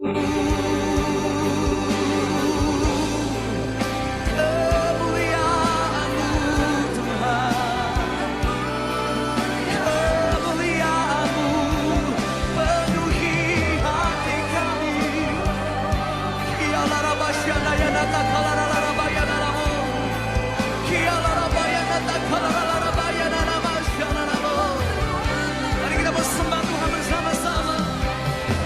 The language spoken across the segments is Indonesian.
Mari kita bersembah Tuhan bersama-sama.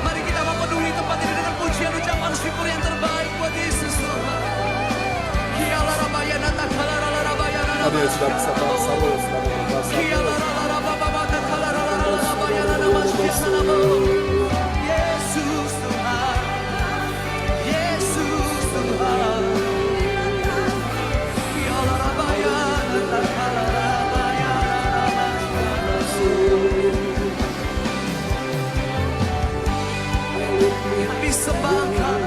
Mari kita memenuhi tempat ini dengan pujian ucapan syukur yang terbaik buat Yesus Tuhan. Ada yang sudah bisa bersama, Yesus Tuhan, Yesus Tuhan. Kami sembahkan,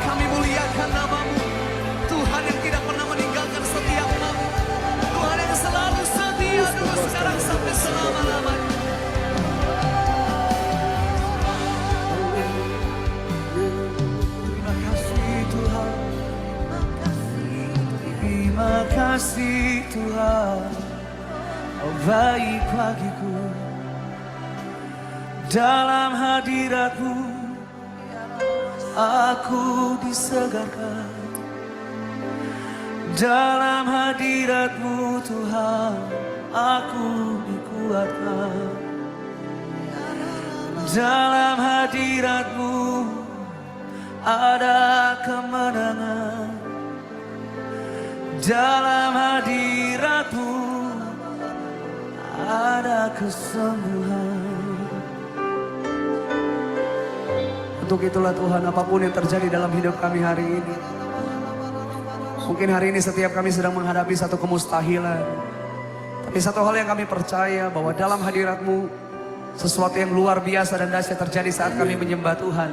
kami muliakan nama-Mu, Tuhan yang tidak pernah meninggalkan setiap-Mu, Tuhan yang selalu setia dulu sekarang sampai selama-lamanya. Terima kasih Tuhan, terima kasih Tuhan, oh baik bagiku. Dalam hadirat-Mu aku disegarkan. Dalam hadirat-Mu Tuhan aku dikuatkan. Dalam hadirat-Mu ada kemenangan. Dalam hadirat-Mu ada kesembuhan. Untuk itulah Tuhan, apapun yang terjadi dalam hidup kami hari ini, mungkin hari ini setiap kami sedang menghadapi satu kemustahilan, tapi satu hal yang kami percaya bahwa dalam hadirat-Mu sesuatu yang luar biasa dan dahsyat terjadi saat kami menyembah Tuhan.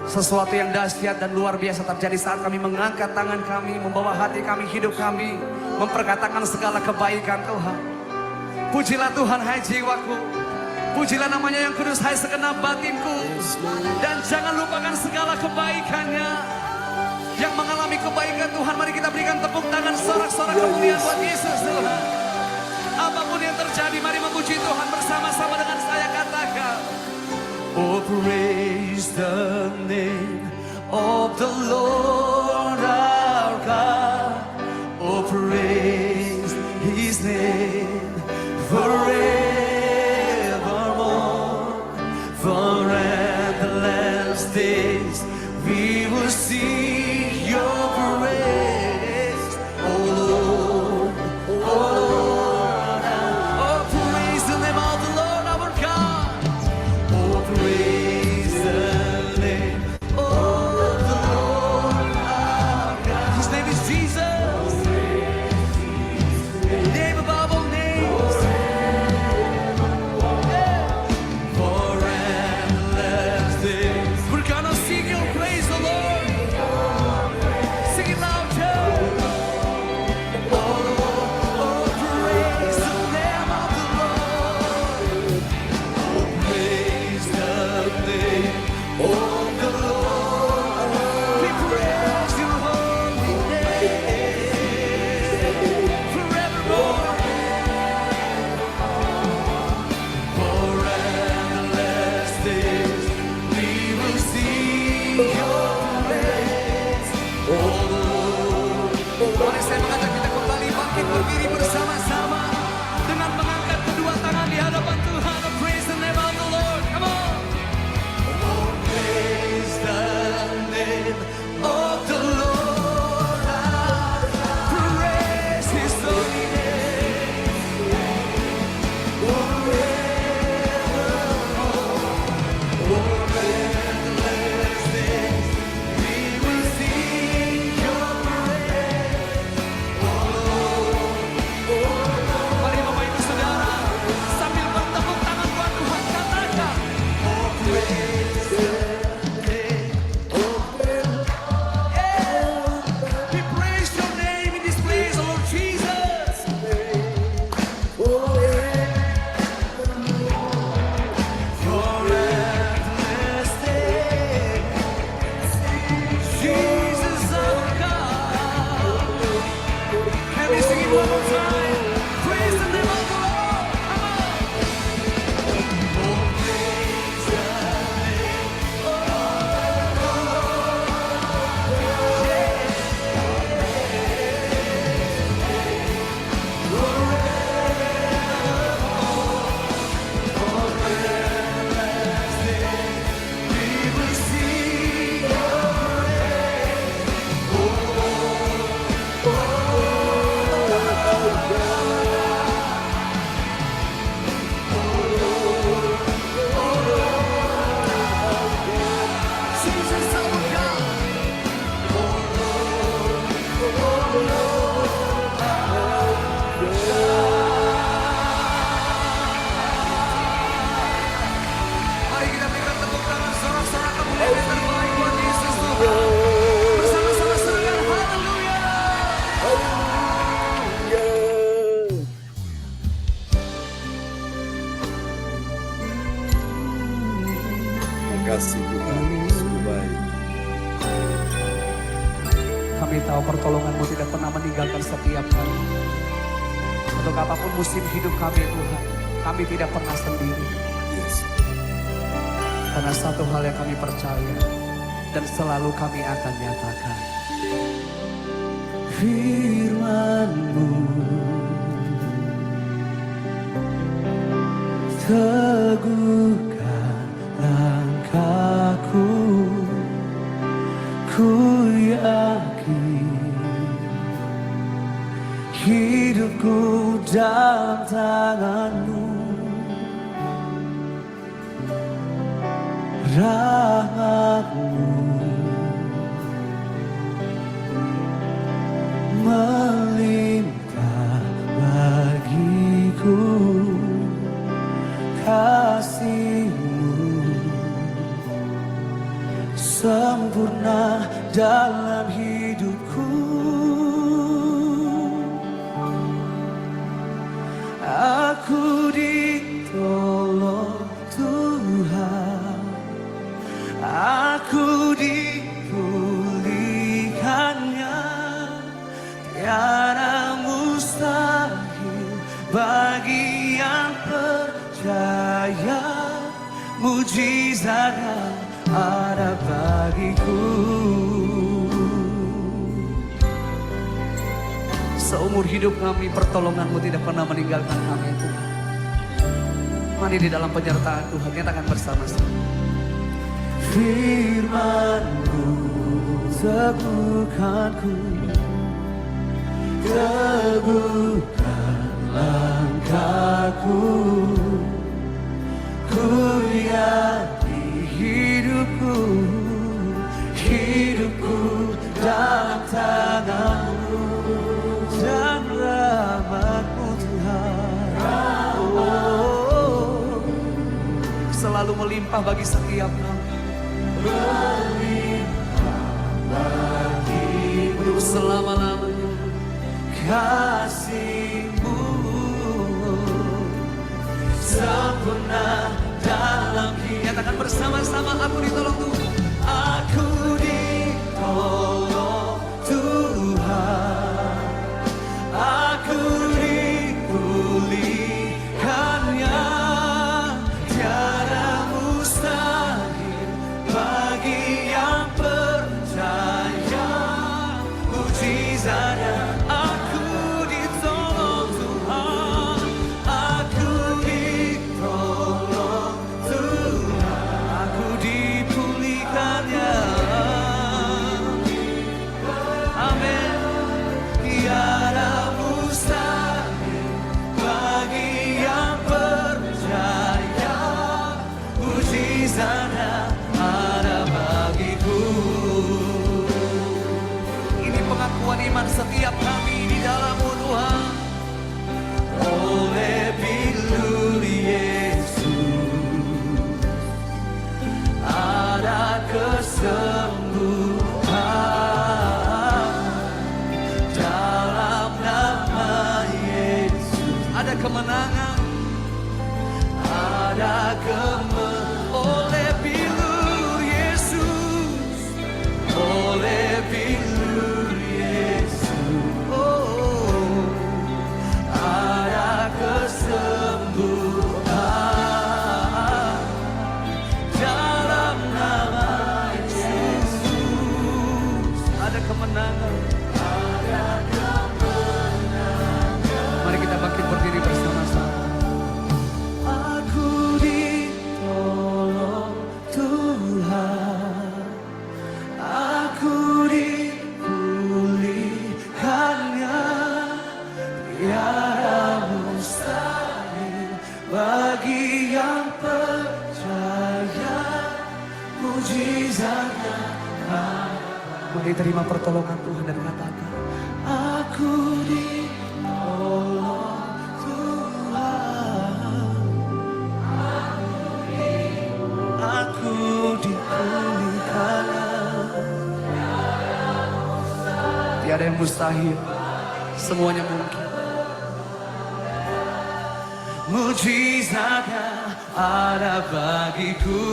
Sesuatu yang dahsyat dan luar biasa terjadi saat kami mengangkat tangan kami, membawa hati kami, hidup kami, memperkatakan segala kebaikan Tuhan. Pujilah Tuhan hai jiwaku, pujilah namanya yang kudus hai segenap batinku. Dan jangan lupakan segala kebaikannya. Yang mengalami kebaikan Tuhan, mari kita berikan tepuk tangan, sorak-sorak kemuliaan buat Yesus Tuhan. Apapun yang terjadi, mari memuji Tuhan bersama-sama dengan saya, katakan, oh praise the name of the Lord our God. Oh praise His name forevermore. For endless days we will sing your praise, oh Lord, oh Lord. Oh praise the name of the Lord our God. Oh praise the name of the Lord our God. His name is Jesus, name above all names. For endless days we're gonna sing your praise, oh Lord. Sing it loud, church. Oh Lord, oh praise the name of the Lord. Oh praise the name of the Lord. We praise your holy name forevermore. For endless days we will sing your praise, oh Lord. Mari saya mengajak kita kembali bangkit berdiri bersama-sama dengan mengangkat kedua tangan di hadapan Tuhan. Oh, praise the name of the Lord. Come on. Oh, praise the name of the Lord. Praise His holy name. For endless days we will sing your praise, oh Lord, oh Lord. Mari Bapak Ibu Saudara, sambil bertepuk tangan buat Tuhan, katakan, oh praise the name of the Lord. Yeah. We praise your name in this place, oh Lord Jesus. For endless days kasih Tuhan, sungguh baik. Kami tahu pertolongan-Mu tidak pernah meninggalkan setiap kami. Untuk apapun musim hidup kami Tuhan, kami tidak pernah sendiri. Yes. Karena satu hal yang kami percaya dan selalu kami akan nyatakan, firman-Mu teguhkan langkahku, ku yakin hidupku dalam tangan-Mu. Rahmat-Mu melimpah bagiku, kasih-Mu sempurna dalam hidupku. Aku ditolong Tuhan, aku dipulihkannya, tiada mustahil bagi yang percaya, mujizatnya ada bagiku. Seumur hidup kami pertolongan-Mu tidak pernah meninggalkan kami Tuhan. Mari di dalam penyertaan Tuhan nyatakan bersama-sama. Firman-Mu teguhkanku, teguhkan langkahku, ku yakin hidupku dalam tangan-Mu, dan rahmat-Mu Tuhan selalu melimpah bagi setiap kami. Melimpah bagiku selama-lamanya, kasih-Mu sempurna dalam hidup. Nyatakan bersama-sama, aku ditolong Tuhan. Aku ditolong Tuhan, aku dipulihkannya, tiada mustahil bagi yang percaya, mujizatnya. Aku ditolong Tuhan, aku ditolong Tuhan, aku dipulihkannya. Amin. Tiada mustahil bagi yang percaya, mujizatnya ada bagiku. Ini pengakuan iman setiap kami di dalam-Mu Tuhan. Oleh bilur Yesus ada kesembuhan, dalam nama Yesus ada kemenangan, ada oleh bilur Yesus, oleh bilur Yesus, oh, ada kesembuhan, dalam nama Yesus ada kemenangan. Mari kita bangkit berdiri bersama-sama. Aku ditolong Tuhan, aku dipulihkannya, tiada mustahil bagi yang percaya, mujizatnya. Mari terima pertolongan Tuhan dan katakan, aku ditolong Tuhan, aku dipulihkan. Tiada yang mustahil, semuanya mungkin. Mujizatnya ada bagiku.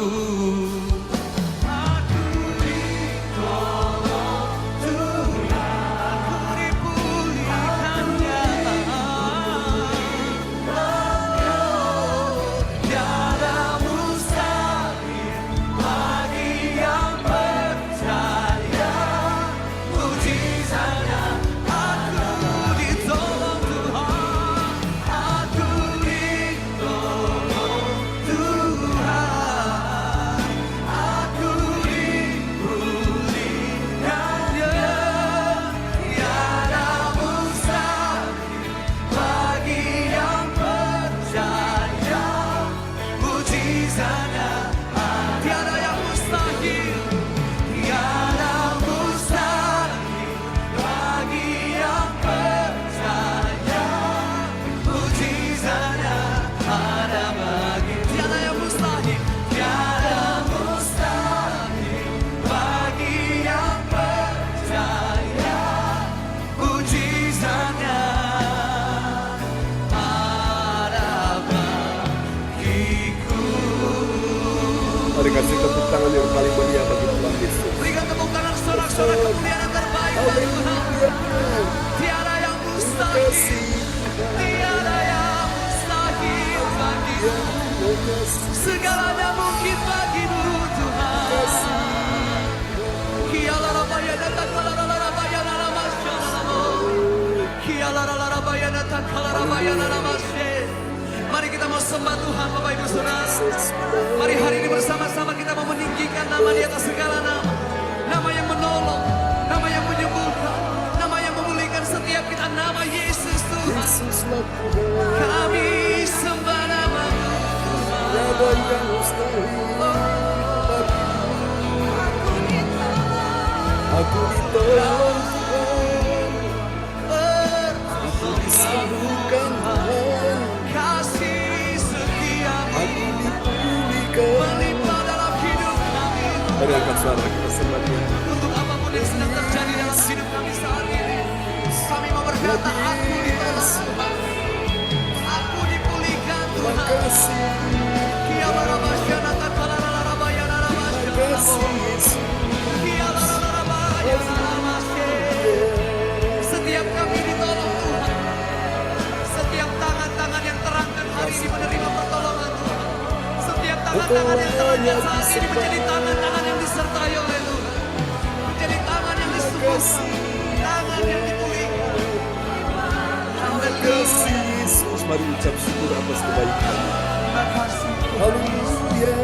kasih tepuk tangan yang paling meriah bagi Tuhan Yesus. Berikan tepuk tangan sorak-sorak kemuliaan yang terbaik bagi Tuhan. Tiada yang mustahil, tiada yang mustahil bagimu. Segalanya mungkin bagimu Tuhan. Kialah rabaya datang kala rabaya nama syalamo. Kialah rabaya datang kala rabaya nama syalamo. Mari kita mau sembah Tuhan Bapak Ibu Saudara. Mari hari ini bersama-sama kita mau meninggikan nama di atas segala nama. Nama yang menolong, nama yang menyembuhkan, nama yang memulihkan setiap kita, nama Yesus Tuhan. Kami sembah nama-Mu Tuhan. Aku ditolong Tuhan, aku disembuhkan Tuhan, Kasih setia-Mu aku dipulihkan. melimpah dalam hidup kami. Mari angkat suara kita sembah Dia. Untuk apapun yang sedang terjadi dalam hidup kami saat ini, kami mau berkata, aku ditolong Tuhan, aku dipulihkan Tuhan. Makasih, makasih Yesus. Setiap kami ditolong Tuhan, setiap tangan-tangan yang terangkan hari ini menerima pertolongan Tuhan, setiap tangan-tangan yang terangkan saat ini menjadi tangan-tangan yang disertai oleh Tuhan, menjadi tangan yang disembuhkan, tangan yang dipulihkan. Makasih Yesus. Mari ucap syukur atas kebaikan. Terima kasih Tuhan. Haleluya.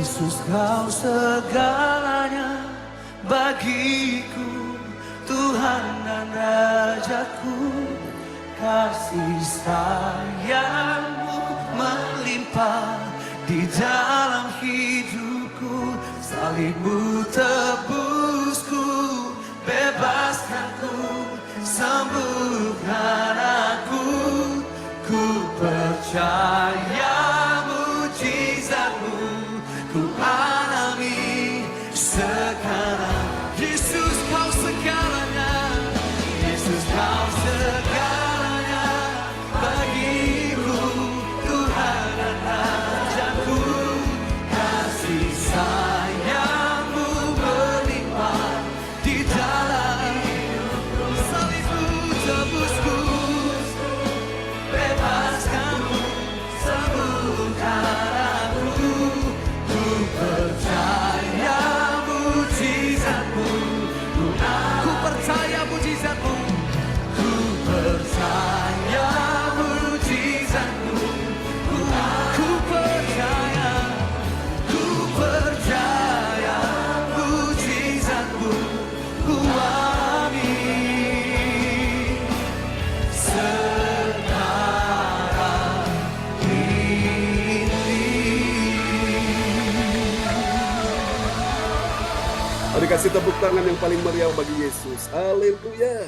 Yesus kau segalanya bagiku, Tuhan dan Rajaku. Kasih sayang-Mu melimpah di dalam hidupku. Salib-Mu tebusku, bebaskanku, sembuhkan aku. Ku percaya mujizat-Mu ku alami sekarang. Yesus kau segalanya, Yesus kau segalanya bagiku, Tuhan dan Rajaku. Kasih sayang-Mu melimpah di dalam salib-Mu tebusku, bebaskanku, sembuhkan aku. Ku percaya mujizat-Mu, ku percaya mujizat-Mu, ku percaya mujizat-Mu, ku percaya, ku percaya mujizat-Mu, ku alami sekarang ini. Mari kasih tepuk tangan yang paling meriah bagi Yesus. Haleluya.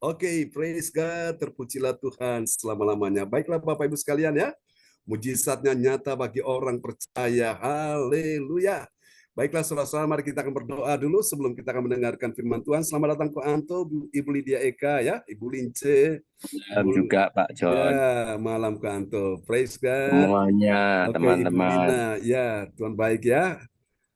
Oke, praise God. Terpujilah Tuhan selama-lamanya. Baiklah Bapak Ibu sekalian ya. Mujizatnya nyata bagi orang percaya. Haleluya. Baiklah saudara-saudara, mari kita akan berdoa dulu sebelum kita akan mendengarkan firman Tuhan. Selamat datang Ko Anto, Ibu Lydia Eka ya, Ibu Lince. Malam juga Pak John, Ya, malam Ko Anto. Praise God. semuanya Oke, Ibu teman-teman. Lina. Ya, Tuhan baik ya.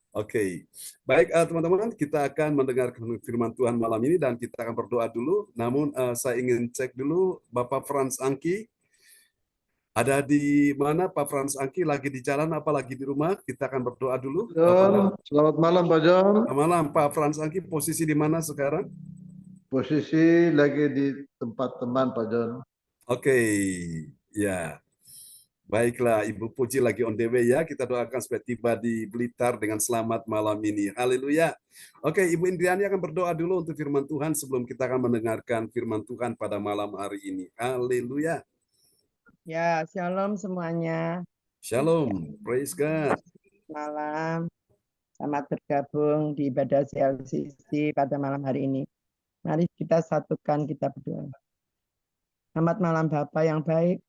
Oke, baik teman-teman, kita akan mendengarkan firman Tuhan malam ini dan kita akan berdoa dulu. Namun saya ingin cek dulu Bapak Frans Angki. Ada di mana Pak Frans Angki? Lagi di jalan apa lagi di rumah? Kita akan berdoa dulu. John, selamat malam Pak John. Selamat malam Pak Frans Angki, posisi di mana sekarang? Posisi lagi di tempat teman Pak John. Oke, ya. Baiklah, Ibu Puji lagi on the way ya. Kita doakan supaya tiba di Blitar dengan selamat malam ini. Haleluya. Oke, Ibu Indriani akan berdoa dulu untuk firman Tuhan sebelum kita akan mendengarkan firman Tuhan pada malam hari ini. Haleluya. Ya, shalom semuanya. Shalom. Praise God. Malam. Selamat bergabung di ibadah CLCC pada malam hari ini. Mari kita satukan, kita berdoa. Selamat malam Bapa yang baik.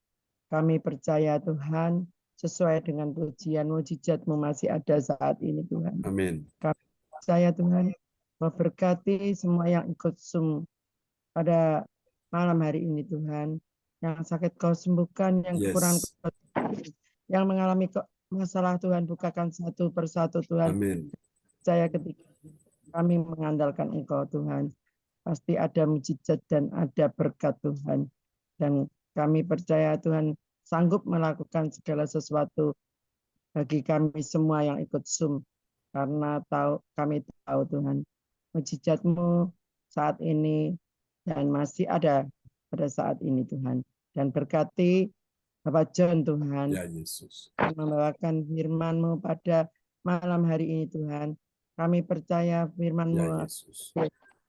Kami percaya Tuhan, sesuai dengan pujian mujizat-Mu masih ada saat ini Tuhan. Amin. Kami percaya Tuhan, memberkati semua yang ikut Zoom pada malam hari ini Tuhan. Yang sakit Kau sembuhkan, yang kekurangan Yes. Kau yang mengalami masalah Tuhan, bukakan satu persatu Tuhan. Amin. Saya ketika kami mengandalkan Engkau Tuhan, pasti ada mujizat dan ada berkat Tuhan. Dan kami percaya Tuhan sanggup melakukan segala sesuatu bagi kami semua yang ikut Zoom. Karena kami tahu Tuhan, mujizat-Mu saat ini dan masih ada pada saat ini Tuhan. Dan berkati Bapak John Tuhan, Ya Yesus. yang membawakan firman-Mu pada malam hari ini Tuhan. Kami percaya firman-Mu Ya Yesus.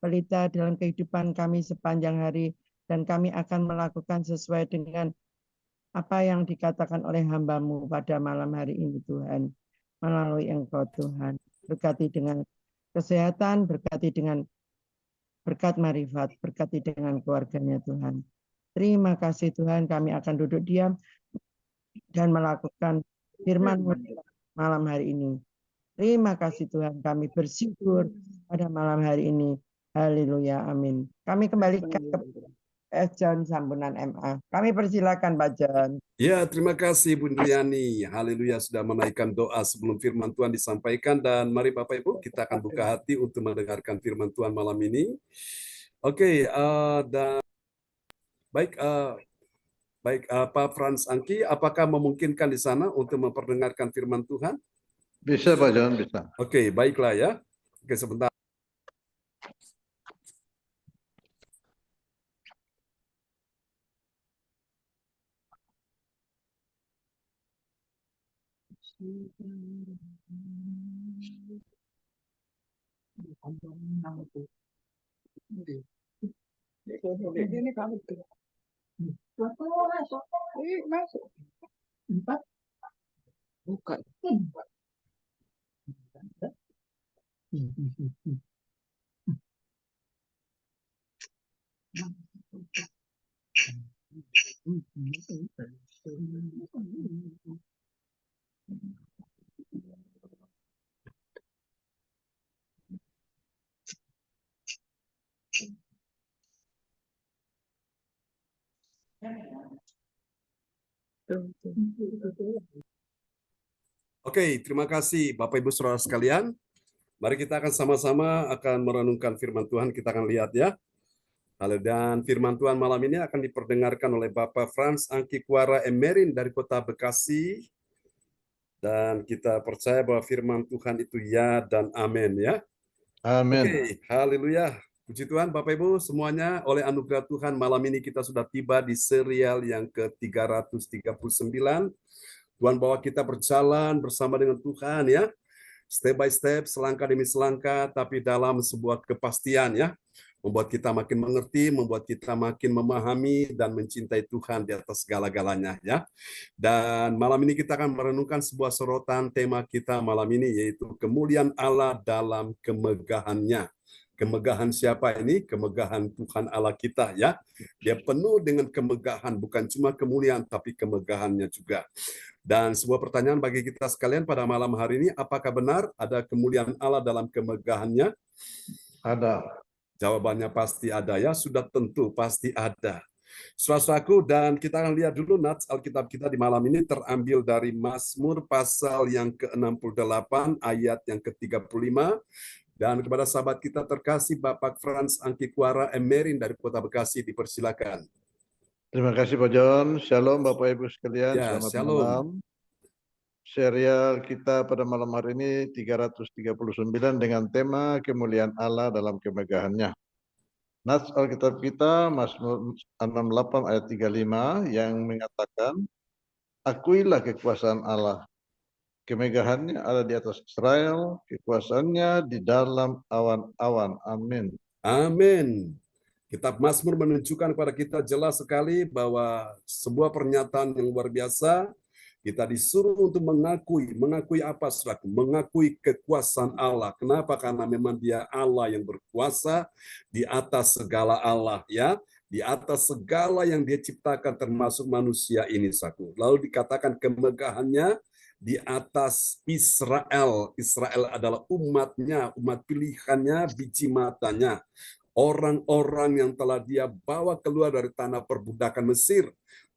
pelita dalam kehidupan kami sepanjang hari, dan kami akan melakukan sesuai dengan apa yang dikatakan oleh hamba-Mu pada malam hari ini Tuhan, melalui Engkau Tuhan. Berkati dengan kesehatan, berkati dengan berkat marifat, berkati dengan keluarganya Tuhan. Terima kasih Tuhan, kami akan duduk diam dan melakukan firman-Mu malam hari ini. Terima kasih Tuhan, kami bersyukur pada malam hari ini. Haleluya, amin. Kami kembalikan ke John Sambunan MA. Kami persilakan Pak John. Ya, terima kasih Bu Indriani. Haleluya sudah menaikkan doa sebelum firman Tuhan disampaikan. Dan mari Bapak Ibu, kita akan buka hati untuk mendengarkan firman Tuhan malam ini. Oke, dan baik, Pak Frans Angki, apakah memungkinkan di sana untuk memperdengarkan firman Tuhan? Bisa Pak John, bisa. Oke, baiklah ya. Oke, sebentar. Oke, terima kasih Bapak Ibu Saudara sekalian. Mari kita akan sama-sama merenungkan firman Tuhan, kita akan lihat ya. Dan firman Tuhan malam ini akan diperdengarkan oleh Bapak Frans Angki Kuara Emerin dari Kota Bekasi. Dan kita percaya bahwa firman Tuhan itu ya dan amin ya. Amin. Oke, haleluya. Puji Tuhan Bapak Ibu semuanya, oleh anugerah Tuhan malam ini kita sudah tiba di serial yang ke-339. Tuhan bawa kita berjalan bersama dengan Tuhan ya. Step by step, selangkah demi selangkah, tapi dalam sebuah kepastian ya. Membuat kita makin mengerti, membuat kita makin memahami dan mencintai Tuhan di atas segala-galanya ya. Dan malam ini kita akan merenungkan sebuah sorotan tema kita malam ini, yaitu kemuliaan Allah dalam kemegahannya. Kemegahan siapa ini? Kemegahan Tuhan Allah kita ya. Dia penuh dengan kemegahan, bukan cuma kemuliaan tapi kemegahannya juga. Dan sebuah pertanyaan bagi kita sekalian pada malam hari ini, apakah benar ada kemuliaan Allah dalam kemegahannya? Ada. Jawabannya pasti ada ya, sudah tentu pasti ada. Saudaraku, dan kita akan lihat dulu nats Alkitab kita di malam ini terambil dari Mazmur pasal yang ke-68 ayat yang ke-35. Dan kepada sahabat kita terkasih Bapak Frans Angki Kuara Emerin dari Kota Bekasi, dipersilakan. Terima kasih Pak John. Shalom Bapak Ibu sekalian. Ya, Selamat shalom. malam. Serial kita pada malam hari ini 339 dengan tema kemuliaan Allah dalam kemegahannya. Nats Alkitab kita Mazmur 68 ayat 35 yang mengatakan, akuilah kekuasaan Allah. Kemegahannya ada di atas Israel, kekuasaannya di dalam awan-awan. Amin. Amin. Kitab Mazmur menunjukkan kepada kita jelas sekali bahwa sebuah pernyataan yang luar biasa. Kita disuruh untuk mengakui apa saudaraku? Mengakui kekuasaan Allah. Kenapa? Karena memang Dia Allah yang berkuasa di atas segala Allah ya, di atas segala yang Dia ciptakan termasuk manusia ini saudaraku. Lalu dikatakan kemegahannya di atas Israel. Israel adalah umatnya, umat pilihannya, biji matanya. orang-orang yang telah Dia bawa keluar dari tanah perbudakan Mesir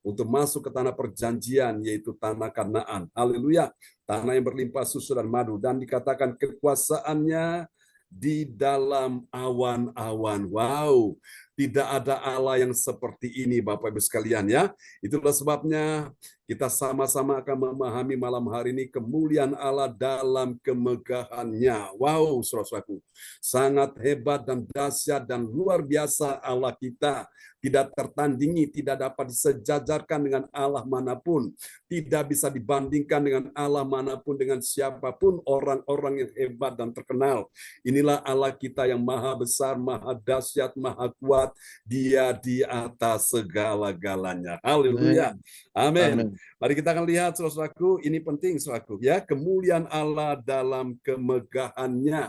untuk masuk ke tanah perjanjian, yaitu tanah Kanaan. Haleluya. Tanah yang berlimpah susu dan madu. Dan dikatakan kekuasaannya di dalam awan-awan. Wow, tidak ada Allah yang seperti ini, Bapak Ibu sekalian ya. Itulah sebabnya kita sama-sama akan memahami malam hari ini kemuliaan Allah dalam kemegahannya. Wow, saudaraku, sangat hebat dan dahsyat dan luar biasa Allah kita. Tidak tertandingi, tidak dapat disejajarkan dengan Allah manapun. Tidak bisa dibandingkan dengan Allah manapun, dengan siapapun orang-orang yang hebat dan terkenal. Inilah Allah kita yang maha besar, maha dahsyat, maha kuat. Dia di atas segala-galanya. Haleluya. Amin. Mari kita akan lihat, saudaraku, ini penting, saudaraku, ya, kemuliaan Allah dalam kemegahannya.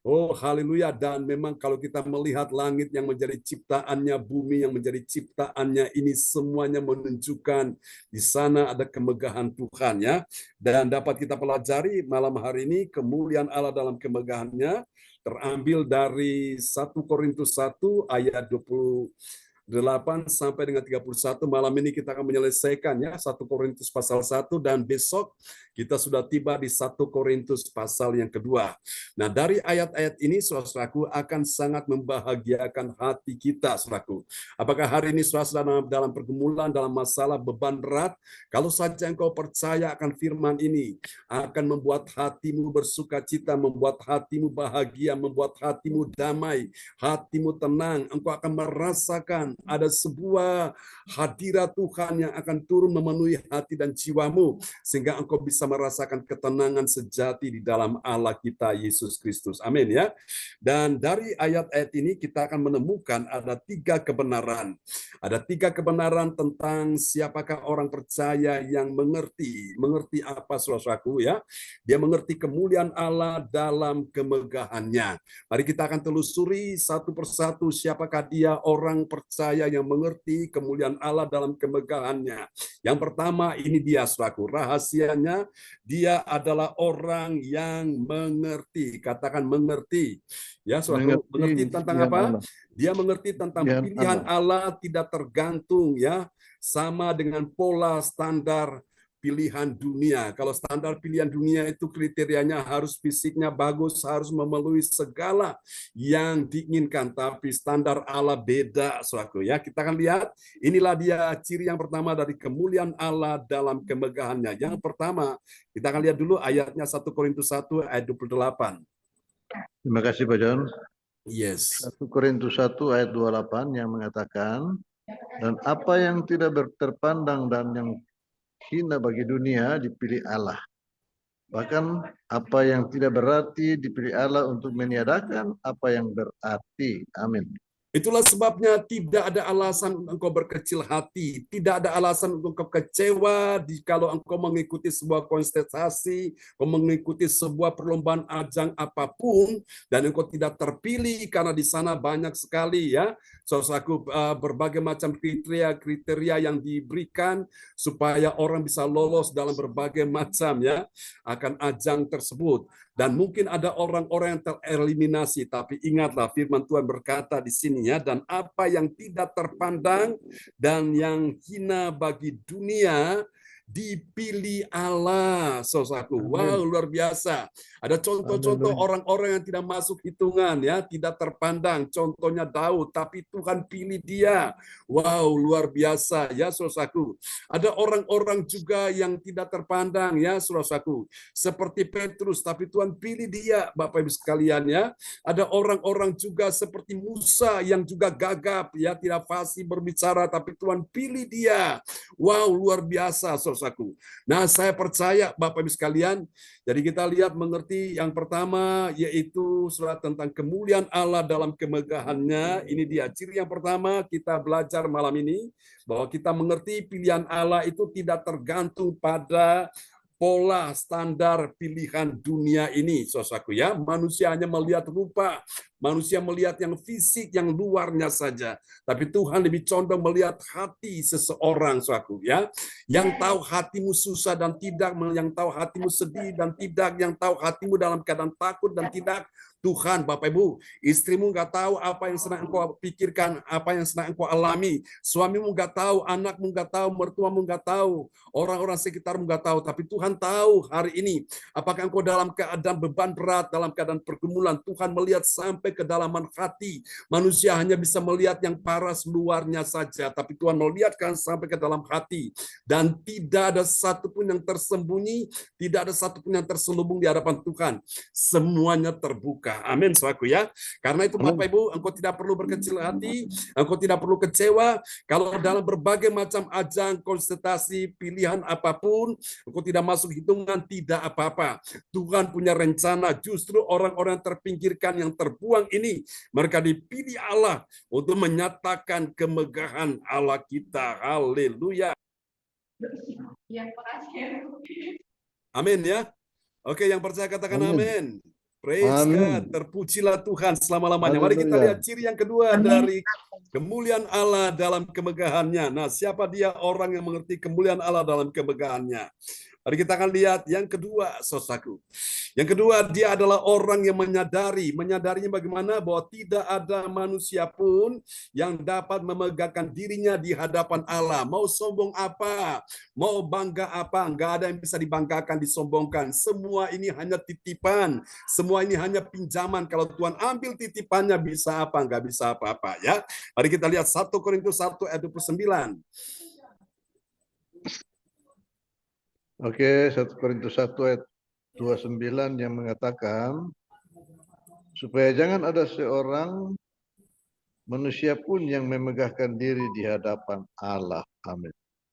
Oh, haleluya. Dan memang kalau kita melihat langit yang menjadi ciptaannya, bumi yang menjadi ciptaannya, ini semuanya menunjukkan di sana ada kemegahan Tuhan ya. Dan dapat kita pelajari malam hari ini kemuliaan Allah dalam kemegahannya terambil dari 1 Korintus 1 ayat 28 sampai dengan 31. Malam ini kita akan menyelesaikan ya 1 Korintus pasal 1, dan besok kita sudah tiba di 1 Korintus pasal yang kedua. Nah, dari ayat-ayat ini saudaraku akan sangat membahagiakan hati kita, saudaraku. Apakah hari ini saudara dalam pergumulan, dalam masalah, beban berat? Kalau saja engkau percaya akan firman ini, akan membuat hatimu bersukacita, membuat hatimu bahagia, membuat hatimu damai, hatimu tenang. Engkau akan merasakan ada sebuah hadirat Tuhan yang akan turun memenuhi hati dan jiwamu, sehingga engkau bisa merasakan ketenangan sejati di dalam Allah kita Yesus Kristus. Amin ya. Dan dari ayat-ayat ini kita akan menemukan ada 3 kebenaran. Ada 3 kebenaran tentang siapakah orang percaya yang mengerti. Mengerti apa, saudaraku ya? Dia mengerti kemuliaan Allah dalam kemegahannya. Mari kita akan telusuri satu persatu siapakah dia orang percaya yang mengerti kemuliaan Allah dalam kemegahannya. Yang pertama, ini dia, saudaraku, rahasianya, dia adalah orang yang mengerti. Katakan mengerti. Ya, saudaraku, mengerti tentang apa? Allah. Dia mengerti tentang pilihan Allah tidak tergantung ya sama dengan pola standar pilihan dunia. Kalau standar pilihan dunia itu kriterianya harus fisiknya bagus, harus memenuhi segala yang diinginkan. Tapi standar Allah beda, saudaraku ya. Kita akan lihat, inilah dia ciri yang pertama dari kemuliaan Allah dalam kemegahannya. Yang pertama, kita akan lihat dulu ayatnya 1 Korintus 1 ayat 28. Terima kasih Pak John. Yes. 1 Korintus 1 ayat 28 yang mengatakan, dan apa yang tidak terpandang dan yang hina bagi dunia dipilih Allah. Bahkan apa yang tidak berarti dipilih Allah untuk meniadakan apa yang berarti. Amin. Itulah sebabnya tidak ada alasan untuk engkau berkecil hati, tidak ada alasan untuk engkau kecewa kalau engkau mengikuti sebuah kontestasi, engkau mengikuti sebuah perlombaan ajang apapun, dan engkau tidak terpilih karena di sana banyak sekali ya, saudaraku, berbagai macam kriteria yang diberikan supaya orang bisa lolos dalam berbagai macam ya akan ajang tersebut. Dan mungkin ada orang-orang yang tereliminasi, tapi ingatlah firman Tuhan berkata di sini ya, dan apa yang tidak terpandang dan yang hina bagi dunia dipilih Allah, saudaraku. Wow, luar biasa. Ada contoh-contoh orang-orang yang tidak masuk hitungan ya, tidak terpandang. Contohnya Daud, tapi Tuhan pilih dia. Wow, luar biasa ya, saudaraku. Ada orang-orang juga yang tidak terpandang ya, saudaraku. Seperti Petrus, tapi Tuhan pilih dia, Bapak Ibu sekalian ya. Ada orang-orang juga seperti Musa yang juga gagap ya, tidak fasih berbicara, tapi Tuhan pilih dia. Wow, luar biasa, saudaraku. Nah, saya percaya Bapak Ibu sekalian, jadi kita lihat mengerti yang pertama yaitu surat tentang kemuliaan Allah dalam kemegahannya. Ini dia ciri yang pertama kita belajar malam ini, bahwa kita mengerti pilihan Allah itu tidak tergantung pada pola standar pilihan dunia ini, saudaraku ya. Manusia hanya melihat rupa, Manusia melihat yang fisik, yang luarnya saja. Tapi Tuhan lebih condong melihat hati seseorang, saudaraku, ya. Yang tahu hatimu susah dan tidak, yang tahu hatimu sedih dan tidak, yang tahu hatimu dalam keadaan takut dan tidak. Tuhan, Bapak Ibu, istrimu nggak tahu apa yang sedang engkau pikirkan, apa yang sedang engkau alami. Suamimu nggak tahu, anakmu nggak tahu, mertuamu nggak tahu, orang-orang sekitarmu nggak tahu. Tapi Tuhan tahu hari ini. Apakah engkau dalam keadaan beban berat, dalam keadaan pergumulan? Tuhan melihat sampai kedalaman hati. Manusia hanya bisa melihat yang paras luarnya saja, tapi Tuhan melihatkan sampai ke dalam hati. Dan tidak ada satupun yang tersembunyi, tidak ada satupun yang terselubung di hadapan Tuhan. Semuanya terbuka. Amin, saudaraku, ya. Karena itu Bapak Ibu, engkau tidak perlu berkecil hati, engkau tidak perlu kecewa. Kalau dalam berbagai macam ajang, konsultasi, pilihan apapun, engkau tidak masuk hitungan, tidak apa-apa. Tuhan punya rencana. Justru orang-orang yang terpinggirkan, yang terbuang ini, mereka dipilih Allah untuk menyatakan kemegahan Allah kita. Haleluya. Amin, ya. Oke, yang percaya katakan amin. Praise God, terpujilah Tuhan selama-lamanya. Mari kita lihat ciri yang kedua dari kemuliaan Allah dalam kemegahannya. Nah, siapa dia orang yang mengerti kemuliaan Allah dalam kemegahannya? Mari kita akan lihat yang kedua, saudaraku. Yang kedua, dia adalah orang yang menyadari. Menyadarinya bagaimana? Bahwa tidak ada manusia pun yang dapat memegahkan dirinya di hadapan Allah. Mau sombong apa? Mau bangga apa? Enggak ada yang bisa dibanggakan, disombongkan. Semua ini hanya titipan. Semua ini hanya pinjaman. Kalau Tuhan ambil titipannya, bisa apa? Enggak bisa apa-apa, ya. Mari kita lihat 1 Korintus 1 ayat 29. Oke, 1 Korintus 1 ayat 29 yang mengatakan, supaya jangan ada seorang manusia pun yang memegahkan diri di hadapan Allah. Amin.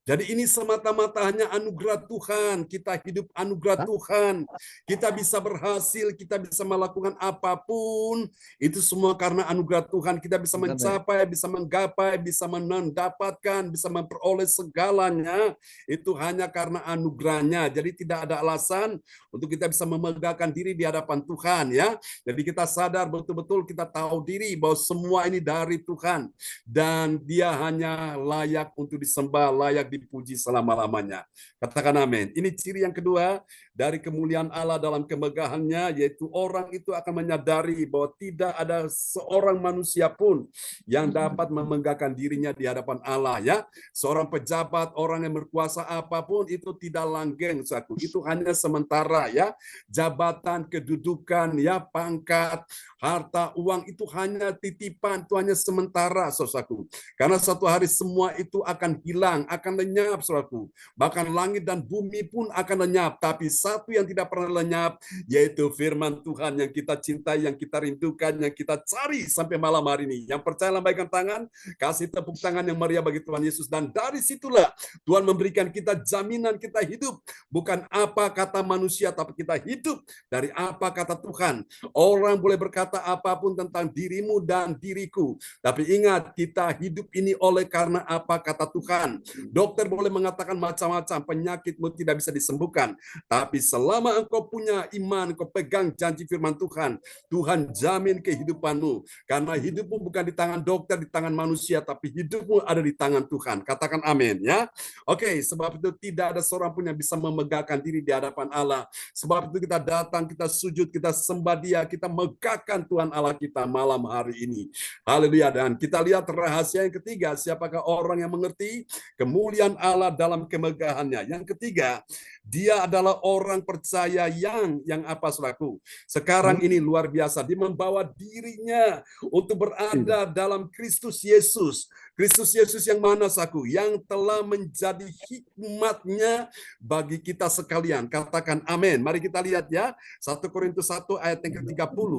Jadi ini semata-mata hanya anugerah Tuhan. Kita hidup anugerah Tuhan. Kita bisa berhasil, kita bisa melakukan apapun. Itu semua karena anugerah Tuhan. Kita bisa mencapai, bisa menggapai, bisa mendapatkan, bisa memperoleh segalanya. Itu hanya karena anugerahnya. Jadi tidak ada alasan untuk kita bisa memegahkan diri di hadapan Tuhan, ya. Jadi kita sadar betul-betul, kita tahu diri bahwa semua ini dari Tuhan. Dan dia hanya layak untuk disembah, layak dipuji selama-lamanya. Katakan amin. Ini ciri yang kedua dari kemuliaan Allah dalam kemegahannya, yaitu orang itu akan menyadari bahwa tidak ada seorang manusia pun yang dapat memegahkan dirinya di hadapan Allah, ya. Seorang pejabat, orang yang berkuasa apapun itu tidak langgeng, saudaraku. Itu hanya sementara, ya. Jabatan, kedudukan, ya, pangkat, harta, uang itu hanya titipan, itu hanya sementara, saudaraku. Karena suatu hari semua itu akan hilang, akan lenyap, saudaraku. Bahkan langit dan bumi pun akan lenyap. Tapi satu yang tidak pernah lenyap, yaitu firman Tuhan yang kita cintai, yang kita rindukan, yang kita cari sampai malam hari ini. Yang percaya lambaikan tangan, kasih tepuk tangan yang meriah bagi Tuhan Yesus. Dan dari situlah Tuhan memberikan kita jaminan kita hidup. Bukan apa kata manusia, tapi kita hidup dari apa kata Tuhan. Orang boleh berkata apapun tentang dirimu dan diriku. Tapi ingat, kita hidup ini oleh karena apa kata Tuhan. Dokter boleh mengatakan macam-macam, penyakitmu tidak bisa disembuhkan. Tapi selama engkau punya iman, engkau pegang janji firman Tuhan, Tuhan jamin kehidupanmu. Karena hidupmu bukan di tangan dokter, di tangan manusia, tapi hidupmu ada di tangan Tuhan. Katakan amin, ya. Oke, sebab itu tidak ada seorang pun yang bisa memegahkan diri di hadapan Allah. Sebab itu kita datang, kita sujud, kita sembah Dia, kita megahkan Tuhan Allah kita malam hari ini. Haleluya. Dan kita lihat rahasia yang ketiga, siapakah orang yang mengerti kemuliaan Allah dalam kemegahannya. Yang ketiga, dia adalah orang percaya yang apa, saudaraku? Sekarang ini luar biasa, dia membawa dirinya untuk berada dalam Kristus Yesus. Kristus Yesus yang mana, saudaraku? Yang telah menjadi hikmatnya bagi kita sekalian. Katakan amin. Mari kita lihat, ya. 1 Korintus 1 ayat yang ke-30.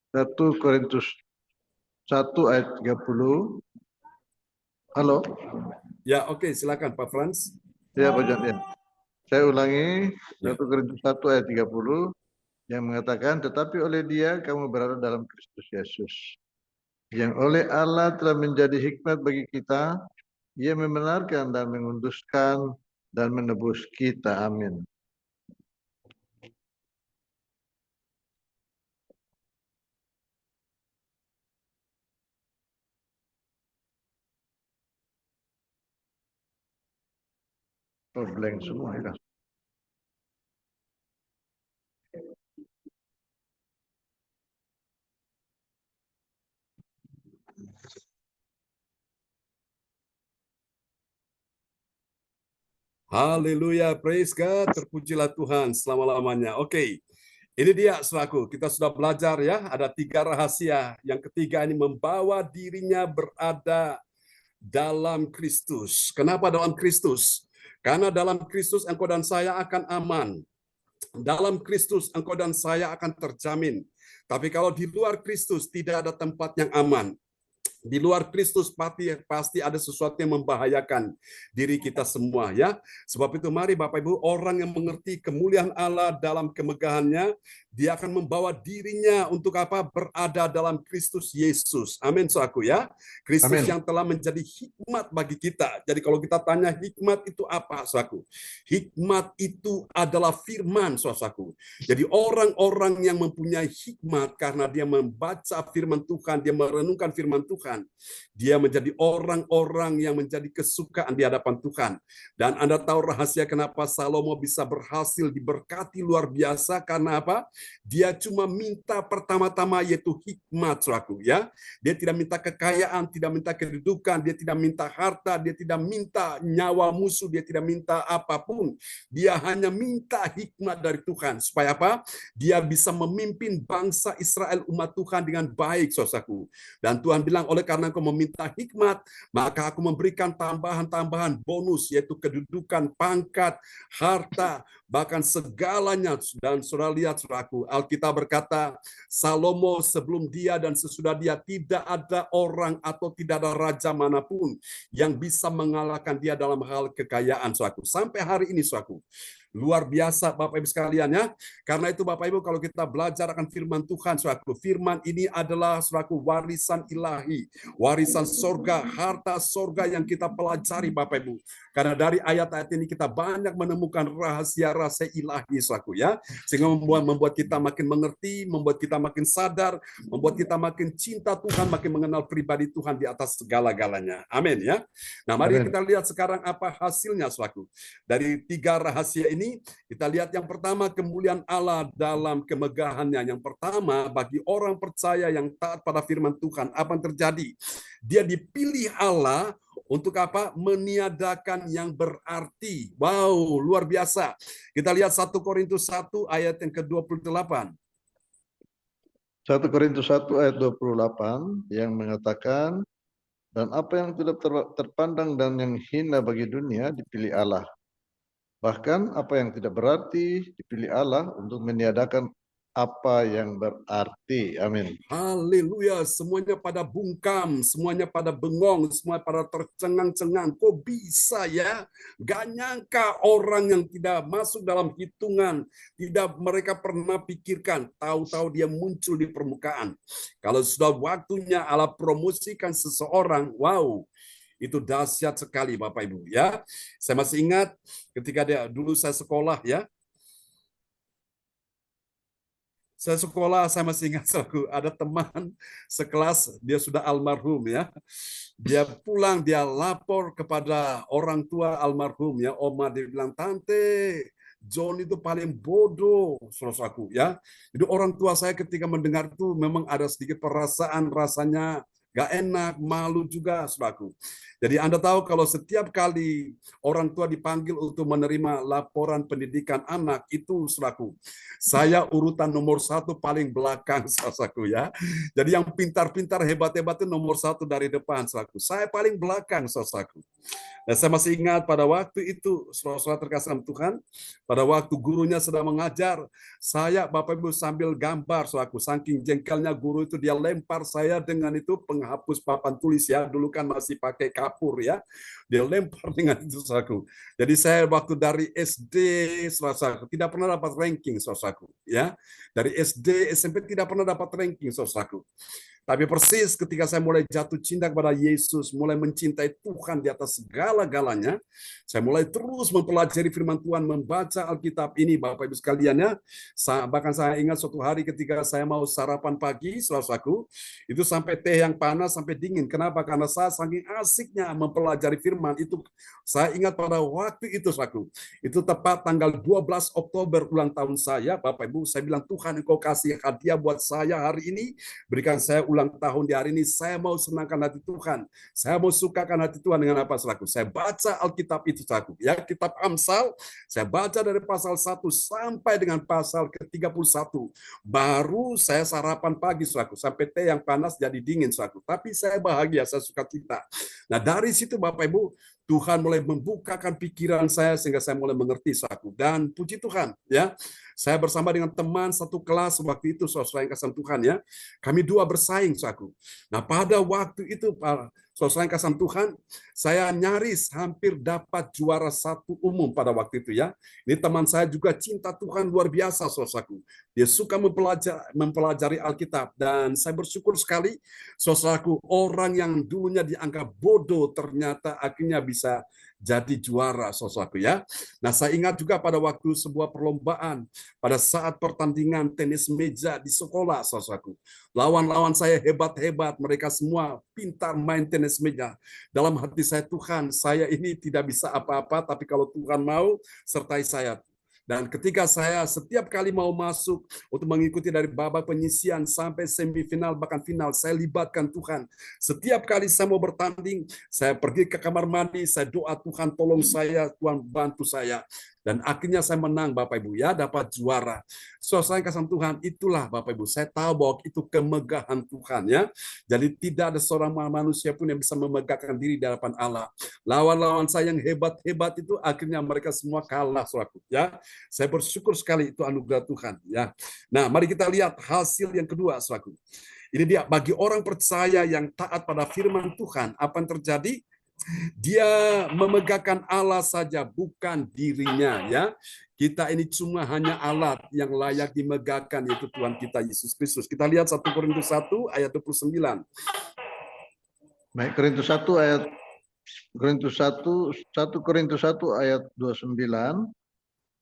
1 Korintus 1 ayat 30. Halo? Ya, oke, silakan Pak Frans. Ya, Pak Jan. Ya. Saya ulangi 1 Korintus 1 ayat 30 yang mengatakan, tetapi oleh Dia kamu berada dalam Kristus Yesus, yang oleh Allah telah menjadi hikmat bagi kita. Ia membenarkan dan menguduskan dan menebus kita. Amin. Oh, blank semua ya. Haleluya, praise God, terpujilah Tuhan selama-lamanya. Oke, ini dia saudaraku, kita sudah belajar ya, ada 3 rahasia. Yang ketiga ini membawa dirinya berada dalam Kristus. Kenapa dalam Kristus? Karena dalam Kristus engkau dan saya akan aman. Dalam Kristus engkau dan saya akan terjamin. Tapi kalau di luar Kristus tidak ada tempat yang aman. Di luar Kristus pasti ada sesuatu yang membahayakan diri kita semua ya. Sebab itu mari Bapak Ibu, orang yang mengerti kemuliaan Allah dalam kemegahannya, dia akan membawa dirinya untuk apa? Berada dalam Kristus Yesus. Amin saudaraku ya. Kristus Amin. yang telah menjadi hikmat bagi kita. Jadi kalau kita tanya hikmat itu apa saudaraku? Hikmat itu adalah firman saudaraku. Jadi orang-orang yang mempunyai hikmat karena dia membaca firman Tuhan, dia merenungkan firman Tuhan, dia menjadi orang-orang yang menjadi kesukaan di hadapan Tuhan. Dan Anda tahu rahasia kenapa Salomo bisa berhasil diberkati luar biasa, karena apa? Dia cuma minta pertama-tama yaitu hikmat, saudaraku ya. Dia tidak minta kekayaan, tidak minta kedudukan, dia tidak minta harta, dia tidak minta nyawa musuh, dia tidak minta apapun. Dia hanya minta hikmat dari Tuhan supaya apa? Dia bisa memimpin bangsa Israel umat Tuhan dengan baik, saudaraku. Dan Tuhan bilang, oleh karena engkau meminta hikmat, maka aku memberikan tambahan-tambahan bonus, yaitu kedudukan, pangkat, harta, bahkan segalanya. Dan saudara lihat, saudaraku, Alkitab berkata, Salomo sebelum dia dan sesudah dia tidak ada orang atau tidak ada raja manapun yang bisa mengalahkan dia dalam hal kekayaan, saudaraku. Sampai hari ini, saudaraku. Luar biasa Bapak Ibu sekalian ya. Karena itu Bapak Ibu, kalau kita belajar akan firman Tuhan, saudaraku, firman ini adalah saudaraku warisan ilahi, warisan sorga, harta sorga yang kita pelajari Bapak Ibu. Karena dari ayat-ayat ini kita banyak menemukan rahasia-rahasia ilahi, saudaraku ya. Sehingga membuat kita makin mengerti, membuat kita makin sadar, membuat kita makin cinta Tuhan, makin mengenal pribadi Tuhan di atas segala-galanya. Amin ya. Nah, mari kita lihat sekarang apa hasilnya, saudaraku. Dari 3 rahasia ini, kita lihat yang pertama, kemuliaan Allah dalam kemegahannya. Yang pertama, bagi orang percaya yang taat pada firman Tuhan, apa yang terjadi? Dia dipilih Allah untuk apa? Meniadakan yang berarti. Wow, luar biasa. Kita lihat 1 Korintus 1 ayat yang ke-28. 1 Korintus 1 ayat 28 yang mengatakan, dan apa yang tidak terpandang dan yang hina bagi dunia dipilih Allah. Bahkan apa yang tidak berarti dipilih Allah untuk meniadakan apa yang berarti. Amin. Haleluya, semuanya pada bungkam, semuanya pada bengong, semua pada tercengang-cengang. Kok bisa ya? Gak nyangka orang yang tidak masuk dalam hitungan, tidak mereka pernah pikirkan, tahu-tahu dia muncul di permukaan. Kalau sudah waktunya Allah promosikan seseorang, wow, itu dahsyat sekali Bapak Ibu ya. Saya masih ingat ketika dulu saya sekolah ya. Saya masih ingat ada teman sekelas, dia sudah almarhum ya. Dia pulang, dia lapor kepada orang tua almarhum ya, oma, dia bilang, "Tante, John itu paling bodoh," saudaraku ya. Jadi orang tua saya ketika mendengar itu memang ada sedikit perasaan, rasanya gak enak, malu juga, saudaraku. Jadi Anda tahu kalau setiap kali orang tua dipanggil untuk menerima laporan pendidikan anak, itu saudaraku, saya urutan nomor 1 paling belakang, saudaraku ya. Jadi yang pintar-pintar, hebat-hebat itu nomor 1 dari depan, saudaraku. Saya paling belakang, saudaraku. Dan saya masih ingat pada waktu itu, saudara-saudara terkasih dalam Tuhan, pada waktu gurunya sedang mengajar, saya Bapak Ibu sambil gambar, saudaraku. Saking jengkelnya guru itu, dia lempar saya dengan itu penghapus papan tulis ya. Dulu kan masih pakai kapur ya. Dia lempar dengan itu, saudaraku. Jadi saya waktu dari SD, saudaraku, tidak pernah dapat ranking, saudaraku. Ya. Dari SD, SMP tidak pernah dapat ranking, saudaraku. Tapi persis ketika saya mulai jatuh cinta kepada Yesus, mulai mencintai Tuhan di atas segala-galanya, saya mulai terus mempelajari firman Tuhan, membaca Alkitab ini, Bapak Ibu sekalian ya. Bahkan saya ingat suatu hari ketika saya mau sarapan pagi, saudaraku, itu sampai teh yang panas sampai dingin. Kenapa? Karena saya saking asiknya mempelajari firman itu. Saya ingat pada waktu itu, saudaraku, itu tepat tanggal 12 Oktober ulang tahun saya, Bapak Ibu, saya bilang, Tuhan, Engkau kasih hadiah buat saya hari ini, berikan saya ulang tahun di hari ini, saya mau senangkan hati Tuhan, saya mau sukakan hati Tuhan dengan apa, saudaraku? Saya baca Alkitab itu, saudaraku, ya, kitab Amsal, saya baca dari pasal 1 sampai dengan pasal ke-31, baru saya sarapan pagi, saudaraku, sampai teh yang panas jadi dingin, saudaraku, tapi saya bahagia, saya suka cita. Nah, dari situ, Bapak Ibu, Tuhan mulai membukakan pikiran saya sehingga saya mulai mengerti, saudaraku. Dan puji Tuhan, ya, saya bersama dengan teman satu kelas waktu itu, saudara yang kasih Tuhan, ya, kami dua bersaing, saudaraku. Nah, pada waktu itu, saudara yang kasih Tuhan, saya nyaris hampir dapat juara 1 umum pada waktu itu, ya. Ini teman saya juga cinta Tuhan luar biasa, saudaraku. Dia suka mempelajari Alkitab, dan saya bersyukur sekali, saudaraku, orang yang dulunya dianggap bodoh ternyata akhirnya bisa jadi juara, saudaraku, ya. Nah, saya ingat juga pada waktu sebuah perlombaan, pada saat pertandingan tenis meja di sekolah, saudaraku. Lawan-lawan saya hebat-hebat, mereka semua pintar main tenis meja. Dalam hati saya, Tuhan, saya ini tidak bisa apa-apa, tapi kalau Tuhan mau, sertai saya. Dan ketika saya setiap kali mau masuk untuk mengikuti dari babak penyisian sampai semifinal bahkan final, saya libatkan Tuhan. Setiap kali saya mau bertanding, saya pergi ke kamar mandi, saya doa, Tuhan tolong saya, Tuhan bantu saya. Dan akhirnya saya menang, Bapak Ibu, ya, dapat juara. Saya kasih Tuhan, itulah Bapak Ibu, saya tahu bahwa itu kemegahan Tuhan, ya. Jadi tidak ada seorang manusia pun yang bisa memegahkan diri di hadapan Allah. Lawan-lawan saya yang hebat-hebat itu akhirnya mereka semua kalah, saudaraku, ya. Saya bersyukur sekali itu anugerah Tuhan, ya. Nah, mari kita lihat hasil yang kedua, saudaraku. Ini dia, bagi orang percaya yang taat pada firman Tuhan, apa yang terjadi? Dia memegahkan Allah saja, bukan dirinya, ya. Kita ini cuma hanya alat yang layak dimegahkan, yaitu Tuhan kita Yesus Kristus. Kita lihat 1 Korintus 1 ayat 29. Baik, Korintus 1 ayat 1 ayat 29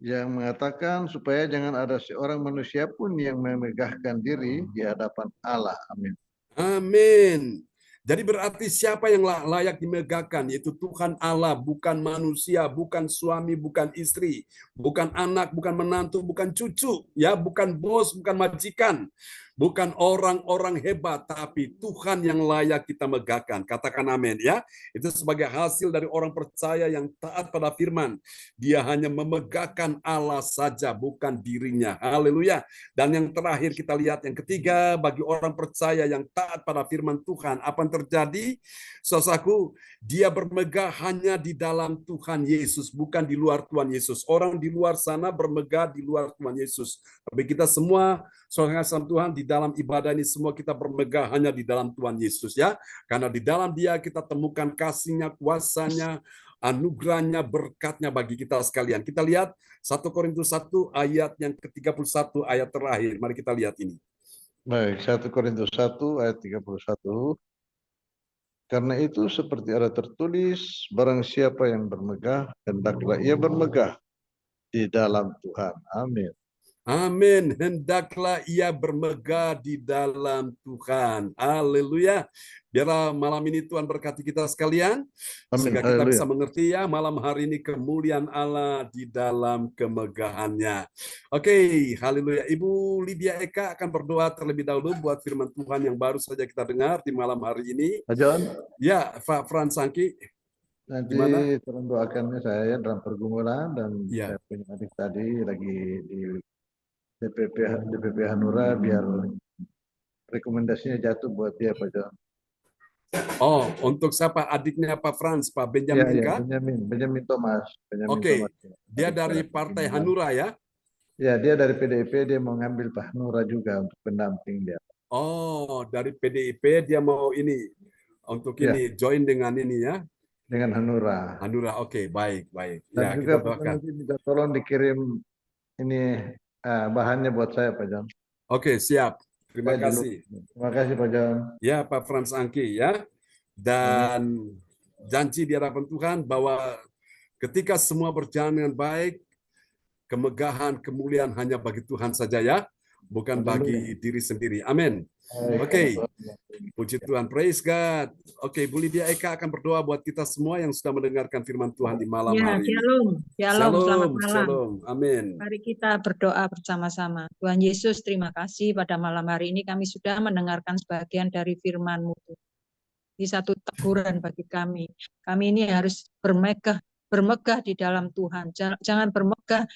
yang mengatakan supaya jangan ada seorang manusia pun yang memegahkan diri di hadapan Allah. Amin. Amin. Jadi berarti siapa yang layak dimegahkan, yaitu Tuhan Allah, bukan manusia, bukan suami, bukan istri, bukan anak, bukan menantu, bukan cucu, ya, bukan bos, bukan majikan, bukan orang-orang hebat, tapi Tuhan yang layak kita megahkan. Katakan amin, ya. Itu sebagai hasil dari orang percaya yang taat pada firman. Dia hanya memegahkan Allah saja, bukan dirinya. Haleluya. Dan yang terakhir kita lihat yang ketiga, bagi orang percaya yang taat pada firman Tuhan, apa yang terjadi? Saudaraku, dia bermegah hanya di dalam Tuhan Yesus, bukan di luar Tuhan Yesus. Orang di luar sana bermegah di luar Tuhan Yesus. Tapi kita semua, saudara Tuhan, di dalam ibadah ini semua kita bermegah hanya di dalam Tuhan Yesus, ya. Karena di dalam Dia kita temukan kasih-Nya, kuasa-Nya, anugerahnya, berkatnya bagi kita sekalian. Kita lihat 1 Korintus 1 ayat yang ke-31 ayat terakhir. Mari kita lihat ini. Baik, 1 Korintus 1 ayat 31. Karena itu seperti ada tertulis, barang siapa yang bermegah, hendaklah ia bermegah di dalam Tuhan. Amin. Amin. Hendaklah ia bermegah di dalam Tuhan. Haleluya. Biarlah malam ini Tuhan berkati kita sekalian. Amin. Sehingga kita Haleluya. bisa mengerti, ya, malam hari ini kemuliaan Allah di dalam kemegahannya. Oke, haleluya. Ibu Lydia Eka akan berdoa terlebih dahulu buat firman Tuhan yang baru saja kita dengar di malam hari ini. Pak John, Ya, Pak Frans Sangki. nanti Gimana? tolong doakannya saya dalam pergumulan dan Ya. saya punya adik tadi lagi di DPP Hanura biar rekomendasinya jatuh buat dia, Pak John. Oh, untuk siapa? Adiknya Pak Frans, Pak Ya, Benjamin kah? Benjamin Thomas. Oke, Thomas. dia dari Partai Hanura, ya? Ya, dia dari PDIP, dia mau ngambil Pak Hanura juga untuk pendamping dia. Oh, dari PDIP dia mau ini, untuk Ya. ini, join dengan ini, ya? Dengan Hanura. Hanura, oke, baik. Dan Ya, juga kita doakan. nanti minta tolong dikirim ini bahannya buat saya, Pak John. Oke, siap. Terima Saya dulu. kasih. Terima kasih Pak John. Ya, Pak Frans Angki ya. Dan janji di hadapan Tuhan bahwa ketika semua berjalan dengan baik, kemegahan, kemuliaan hanya bagi Tuhan saja ya, bukan bagi diri sendiri. Amin. Oke. Puji Tuhan, praise God. Oke, Bu Lydia Eka akan berdoa buat kita semua yang sudah mendengarkan firman Tuhan di malam Ya, hari ini. shalom, shalom, selamat Shalom, malam. shalom. Amin. Mari kita berdoa bersama-sama. Tuhan Yesus, terima kasih pada malam hari ini kami sudah mendengarkan sebagian dari firman-Mu. Ini satu teguran bagi kami. Kami ini harus bermegah di dalam Tuhan. Jangan bermegah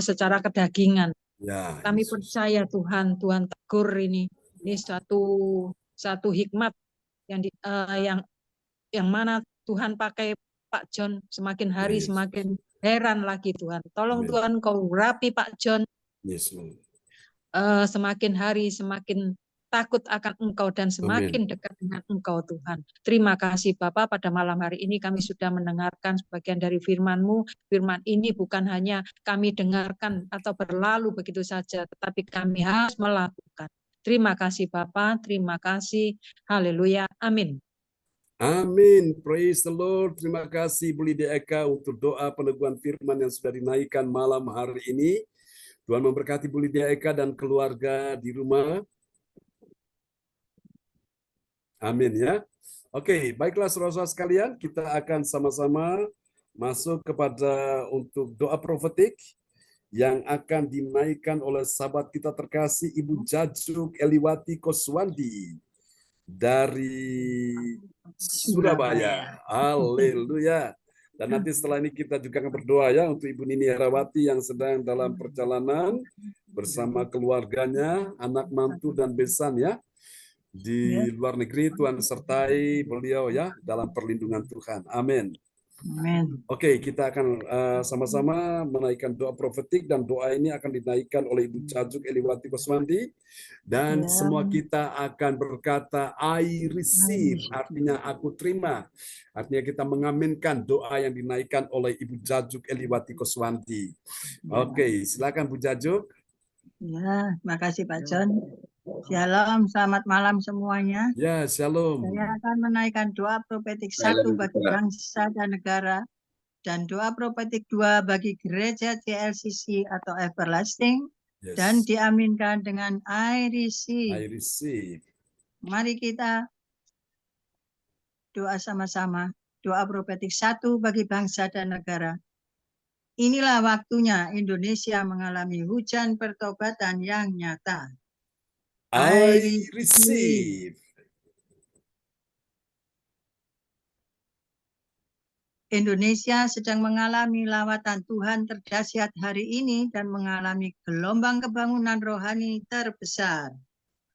secara kedagingan. Ya, Kami Yesus. percaya Tuhan tegur ini. Ini satu hikmat yang mana Tuhan pakai Pak John semakin hari Yes. semakin heran lagi Tuhan. Tolong Amin. Tuhan kau urapi Pak John Yes, Lord. semakin hari semakin takut akan Engkau dan semakin dekat dengan Engkau Tuhan. Terima kasih Bapak, pada malam hari ini kami sudah mendengarkan sebagian dari firman-Mu. Firman ini bukan hanya kami dengarkan atau berlalu begitu saja, tetapi kami harus melakukan. Terima kasih Bapak, terima kasih. Haleluya. Amin. Amin. Praise the Lord. Terima kasih Bu Lydia Eka untuk doa peneguhan firman yang sudah dinaikkan malam hari ini. Tuhan memberkati Bu Lydia Eka dan keluarga di rumah. Amin ya. Oke, baiklah saudara-saudara sekalian, kita akan sama-sama masuk kepada untuk doa profetik yang akan dinaikkan oleh sahabat kita terkasih Ibu Jajuk Eliwati Koswandi dari Surabaya. Haleluya. Dan nanti setelah ini kita juga akan berdoa ya untuk Ibu Nini Herawati yang sedang dalam perjalanan bersama keluarganya, anak mantu dan besan ya. Di luar negeri, Tuhan sertai beliau ya dalam perlindungan Tuhan. Amin. Amin. Oke, kita akan sama-sama menaikkan doa profetik dan doa ini akan dinaikkan oleh Ibu Jajuk Eliwati Koswandi dan semua kita akan berkata I receive, artinya aku terima. Artinya kita mengaminkan doa yang dinaikkan oleh Ibu Jajuk Eliwati Koswandi. Oke, silakan Bu Jajuk. Ya, makasih Pak John. Shalom, selamat malam semuanya. Ya, shalom. Saya akan menaikkan doa profetik 1 bagi bangsa dan negara dan doa profetik 2 bagi gereja CLCC atau Everlasting dan diaminkan dengan I receive. I receive. Mari kita doa sama-sama. Doa profetik 1 bagi bangsa dan negara. Inilah waktunya Indonesia mengalami hujan pertobatan yang nyata. I receive. Indonesia sedang mengalami lawatan Tuhan terdahsyat hari ini dan mengalami gelombang kebangunan rohani terbesar.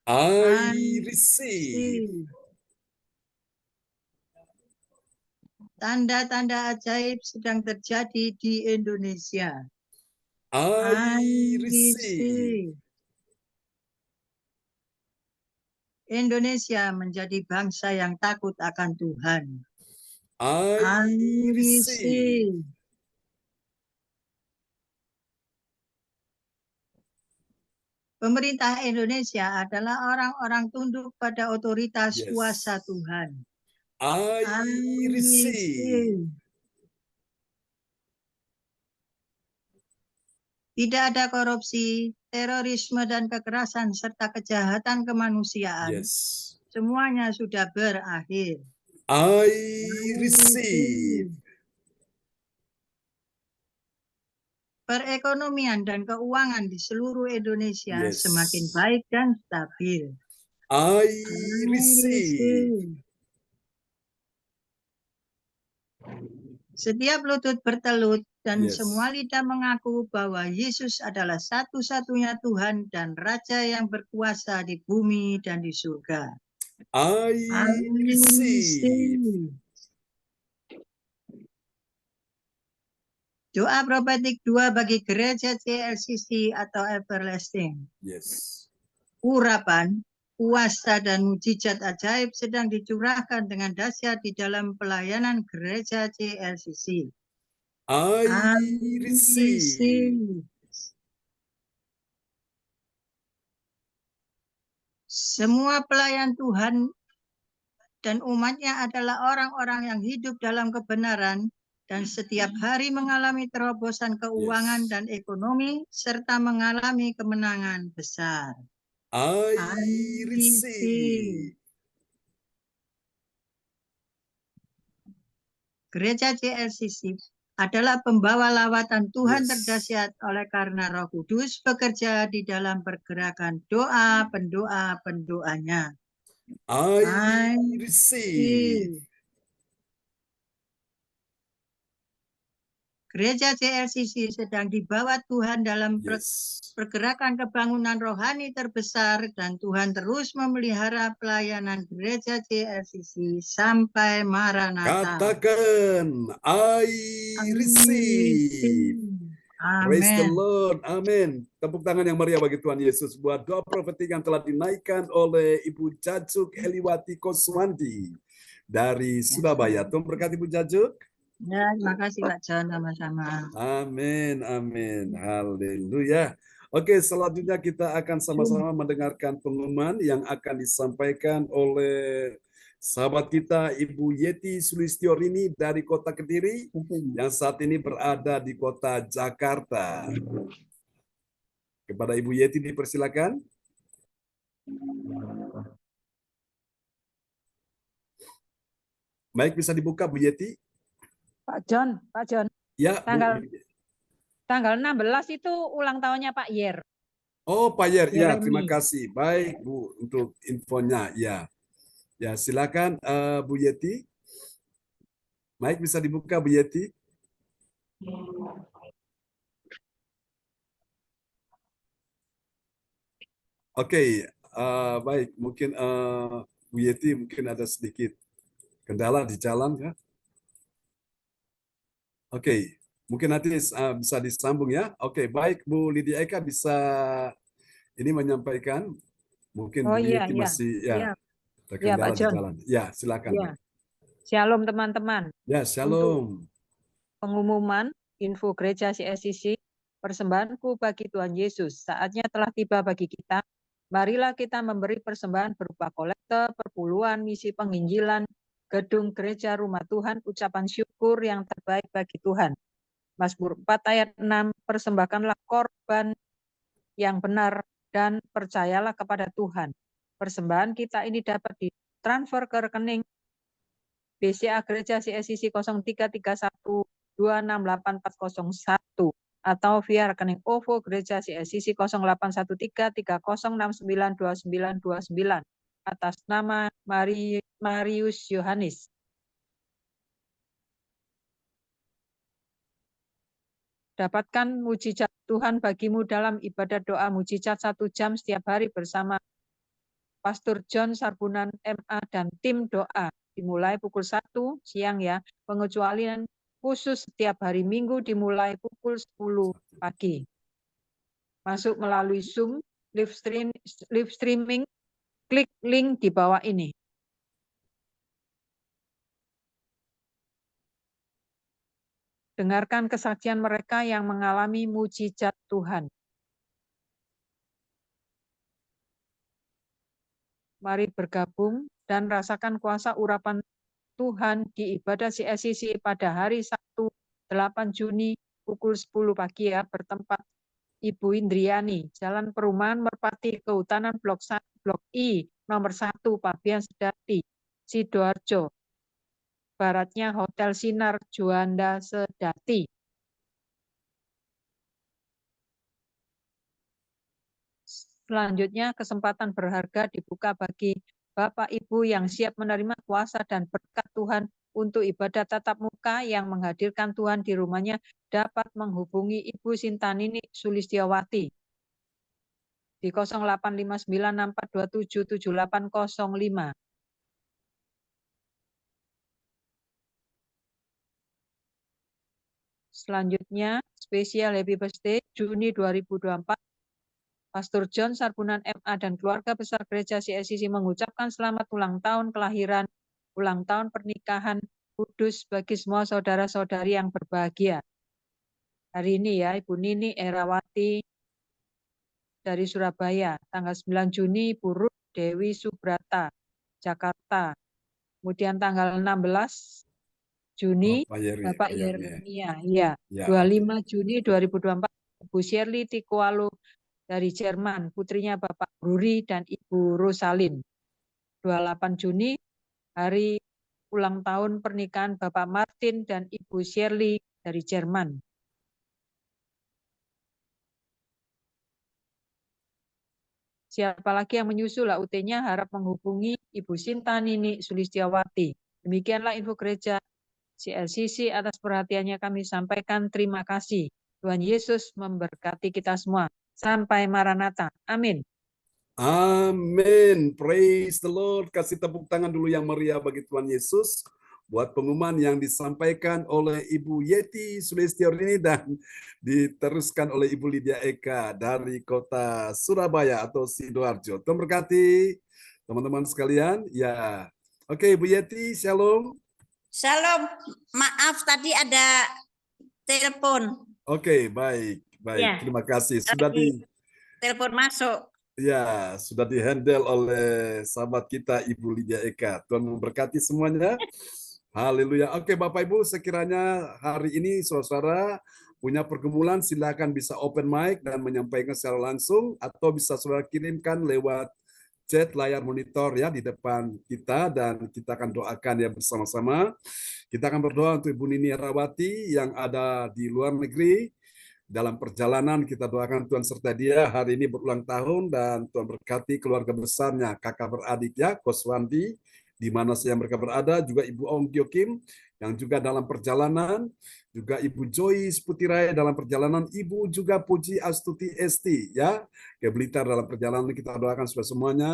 I receive. Tanda-tanda ajaib sedang terjadi di Indonesia. I receive. Indonesia menjadi bangsa yang takut akan Tuhan. I receive. Pemerintah Indonesia adalah orang-orang tunduk pada otoritas kuasa Tuhan. I receive. Tidak ada korupsi, terorisme, dan kekerasan, serta kejahatan kemanusiaan. Semuanya sudah berakhir. I receive. Perekonomian dan keuangan di seluruh Indonesia semakin baik dan stabil. I receive. Setiap lutut bertelut dan semua lidah mengaku bahwa Yesus adalah satu-satunya Tuhan dan Raja yang berkuasa di bumi dan di surga. I receive. Doa profetik 2 bagi gereja CLCC atau Everlasting. Urapan, kuasa dan mujizat ajaib sedang dicurahkan dengan dahsyat di dalam pelayanan gereja CLCC. I receive. Semua pelayan Tuhan dan umatnya adalah orang-orang yang hidup dalam kebenaran dan setiap hari mengalami terobosan keuangan Yes. dan ekonomi serta mengalami kemenangan besar. I receive. receive. Gereja JLCC adalah pembawa lawatan Tuhan Yes. terdahsyat oleh karena Roh Kudus bekerja di dalam pergerakan doa, pendoa-pendoanya. I receive. Gereja JLCC sedang dibawa Tuhan dalam Yes. pergerakan kebangunan rohani terbesar dan Tuhan terus memelihara pelayanan gereja JLCC sampai Maranatha. Katakan, I receive. Praise the Amin. Lord. Amin. Tepuk tangan yang meriah bagi Tuhan Yesus buat doa profetik yang telah dinaikkan oleh Ibu Jacuk Eliwati Koswanti dari Surabaya. Tuhan berkati Ibu Jacuk. Ya, terima kasih Pak John, sama-sama. Amin, amin. Haleluya. Oke, selanjutnya kita akan sama-sama mendengarkan pengumuman yang akan disampaikan oleh sahabat kita Ibu Yeti Sulistiorini dari Kota Kediri yang saat ini berada di Kota Jakarta. Kepada Ibu Yeti dipersilakan. Baik, bisa dibuka Bu Yeti. Pak John. Ya, Tanggal Bu. tanggal 16 itu ulang tahunnya Pak Yer. Oh, Pak Yer. Ya, Yeremi. terima kasih. Baik, Bu, untuk infonya. Ya. Ya, silakan Bu Yeti. Baik, bisa dibuka Bu Yeti. Oke, baik. Mungkin Bu Yeti mungkin ada sedikit kendala di jalan ya. Oke, mungkin nanti bisa disambung ya. Oke, baik Bu Lydia Eka bisa ini menyampaikan. Mungkin Oh Bu iya, Yeti iya. masih Iya, terkendala Pak di John. jalan. Ya, silakan Bu. Iya. Shalom teman-teman. Ya, Untuk shalom. pengumuman info gereja CSCC, persembahanku bagi Tuhan Yesus, saatnya telah tiba bagi kita. Marilah kita memberi persembahan berupa kolekte, perpuluhan, misi penginjilan, gedung gereja rumah Tuhan, ucapan syukur yang terbaik bagi Tuhan. Mazmur 4 ayat 6, persembahkanlah korban yang benar dan percayalah kepada Tuhan. Persembahan kita ini dapat ditransfer ke rekening BCA Gereja CSCC 0331268401 atau via rekening OVO Gereja CSCC 081330692929 atas nama Marius Yohanes. Dapatkan mujizat Tuhan bagimu dalam ibadah doa mujizat 1 jam setiap hari bersama Pastor John Sarbunan MA dan tim doa. Dimulai pukul 1 siang ya. Pengecualian khusus setiap hari Minggu dimulai pukul 10 pagi. Masuk melalui Zoom, live streaming, klik link di bawah ini. Dengarkan kesaksian mereka yang mengalami mujizat Tuhan. Mari bergabung dan rasakan kuasa urapan Tuhan di ibadah CSCC pada hari Sabtu 8 Juni pukul 10 pagi ya, bertempat Ibu Indriani, Jalan Perumahan Merpati, Kehutanan Blok I, nomor 1, Pabian Sedati, Sidoarjo. Baratnya Hotel Sinar Juanda Sedati. Selanjutnya, kesempatan berharga dibuka bagi Bapak Ibu yang siap menerima kuasa dan berkat Tuhan untuk ibadah tatap muka yang menghadirkan Tuhan di rumahnya dapat menghubungi Ibu Sintanini Sulistiawati di 085964277805. Selanjutnya, spesial Happy Birthday Juni 2024. Pastor John Sarbunan MA dan keluarga besar gereja CSCC mengucapkan selamat ulang tahun kelahiran, ulang tahun pernikahan kudus bagi semua saudara-saudari yang berbahagia. Hari ini ya, Ibu Nini Erawati dari Surabaya, tanggal 9 Juni, Ibu Ruth Dewi Subrata, Jakarta. Kemudian tanggal 16 Juni, Bapak Yeremia. Iya, Ya, 25 Juni 2024, Ibu Shirley Tikualu dari Jerman, putrinya Bapak Ruri dan Ibu Rosalin. 28 Juni, hari ulang tahun pernikahan Bapak Martin dan Ibu Shirley dari Jerman. Siapa lagi yang menyusul UT-nya harap menghubungi Ibu Sinta Nini Sulistiawati. Demikianlah info gereja CLCC. Atas perhatiannya kami sampaikan terima kasih. Tuhan Yesus memberkati kita semua. Sampai Maranatha. Amin. amin. Praise the Lord. Kasih tepuk tangan dulu yang meriah bagi Tuhan Yesus. Buat pengumuman yang disampaikan oleh Ibu Yeti Sulistiawati dan diteruskan oleh Ibu Lydia Eka dari kota Surabaya atau Sidoarjo. Tuhan berkati teman-teman sekalian. Ya, oke Ibu Yeti, shalom. Shalom, maaf tadi ada telepon. Oke, baik. Ya. Terima kasih. Sudah Telepon masuk. Ya, sudah dihandle oleh sahabat kita Ibu Lydia Eka. Tuhan memberkati semuanya. Haleluya. Oke, Bapak Ibu, sekiranya hari ini saudara punya pergumulan, silakan bisa open mic dan menyampaikan secara langsung, atau bisa saudara kirimkan lewat chat layar monitor ya di depan kita, dan kita akan doakan ya bersama-sama. Kita akan berdoa untuk Ibu Nini Herawati yang ada di luar negeri. Dalam perjalanan kita doakan Tuhan serta dia, hari ini berulang tahun, dan Tuhan berkati keluarga besarnya, kakak beradik ya, Koswandi, di mana saya mereka berada, juga Ibu Ongkyo Kim yang juga dalam perjalanan, juga Ibu Joyce Putirai dalam perjalanan, Ibu juga Puji Astuti Esti ya ke Blitar dalam perjalanan. Kita doakan supaya semuanya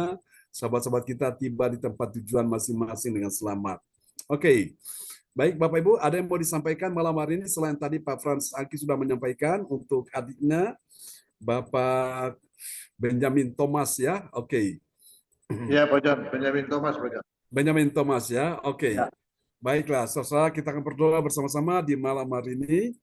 sahabat-sahabat kita tiba di tempat tujuan masing-masing dengan selamat. Oke. Baik Bapak Ibu, ada yang mau disampaikan malam hari ini selain tadi Pak Frans Aki sudah menyampaikan untuk adiknya Bapak Benjamin Thomas ya. Oke. Iya Pak John, Benjamin Thomas Pak John. Benjamin Thomas ya. Oke. Ya. Baiklah, saudara, kita akan berdoa bersama-sama di malam hari ini.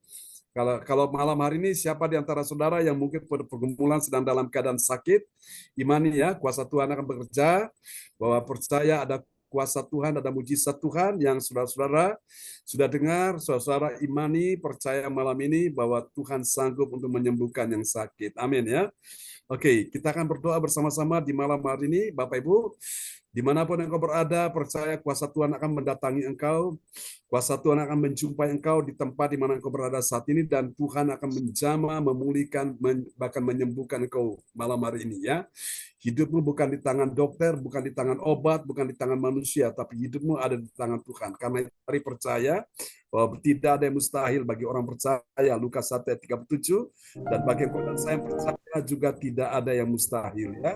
Kalau malam hari ini siapa di antara saudara yang mungkin pada pergumulan sedang dalam keadaan sakit, imani ya, kuasa Tuhan akan bekerja, bahwa percaya ada kuasa Tuhan, ada mujizat Tuhan yang saudara-saudara sudah dengar, saudara-saudara imani, percaya malam ini bahwa Tuhan sanggup untuk menyembuhkan yang sakit. Amin ya. Oke, kita akan berdoa bersama-sama di malam hari ini, Bapak Ibu. Dimanapun engkau berada, percaya kuasa Tuhan akan mendatangi engkau, kuasa Tuhan akan menjumpai engkau di tempat di mana engkau berada saat ini, dan Tuhan akan menjamah, memulihkan, bahkan menyembuhkan engkau malam hari ini ya. Hidupmu bukan di tangan dokter, bukan di tangan obat, bukan di tangan manusia, tapi hidupmu ada di tangan Tuhan. Karena itu mari percaya bahwa tidak ada yang mustahil bagi orang percaya, Lukas 1 ayat 37, dan bagi engkau dan saya yang percaya juga tidak ada yang mustahil ya.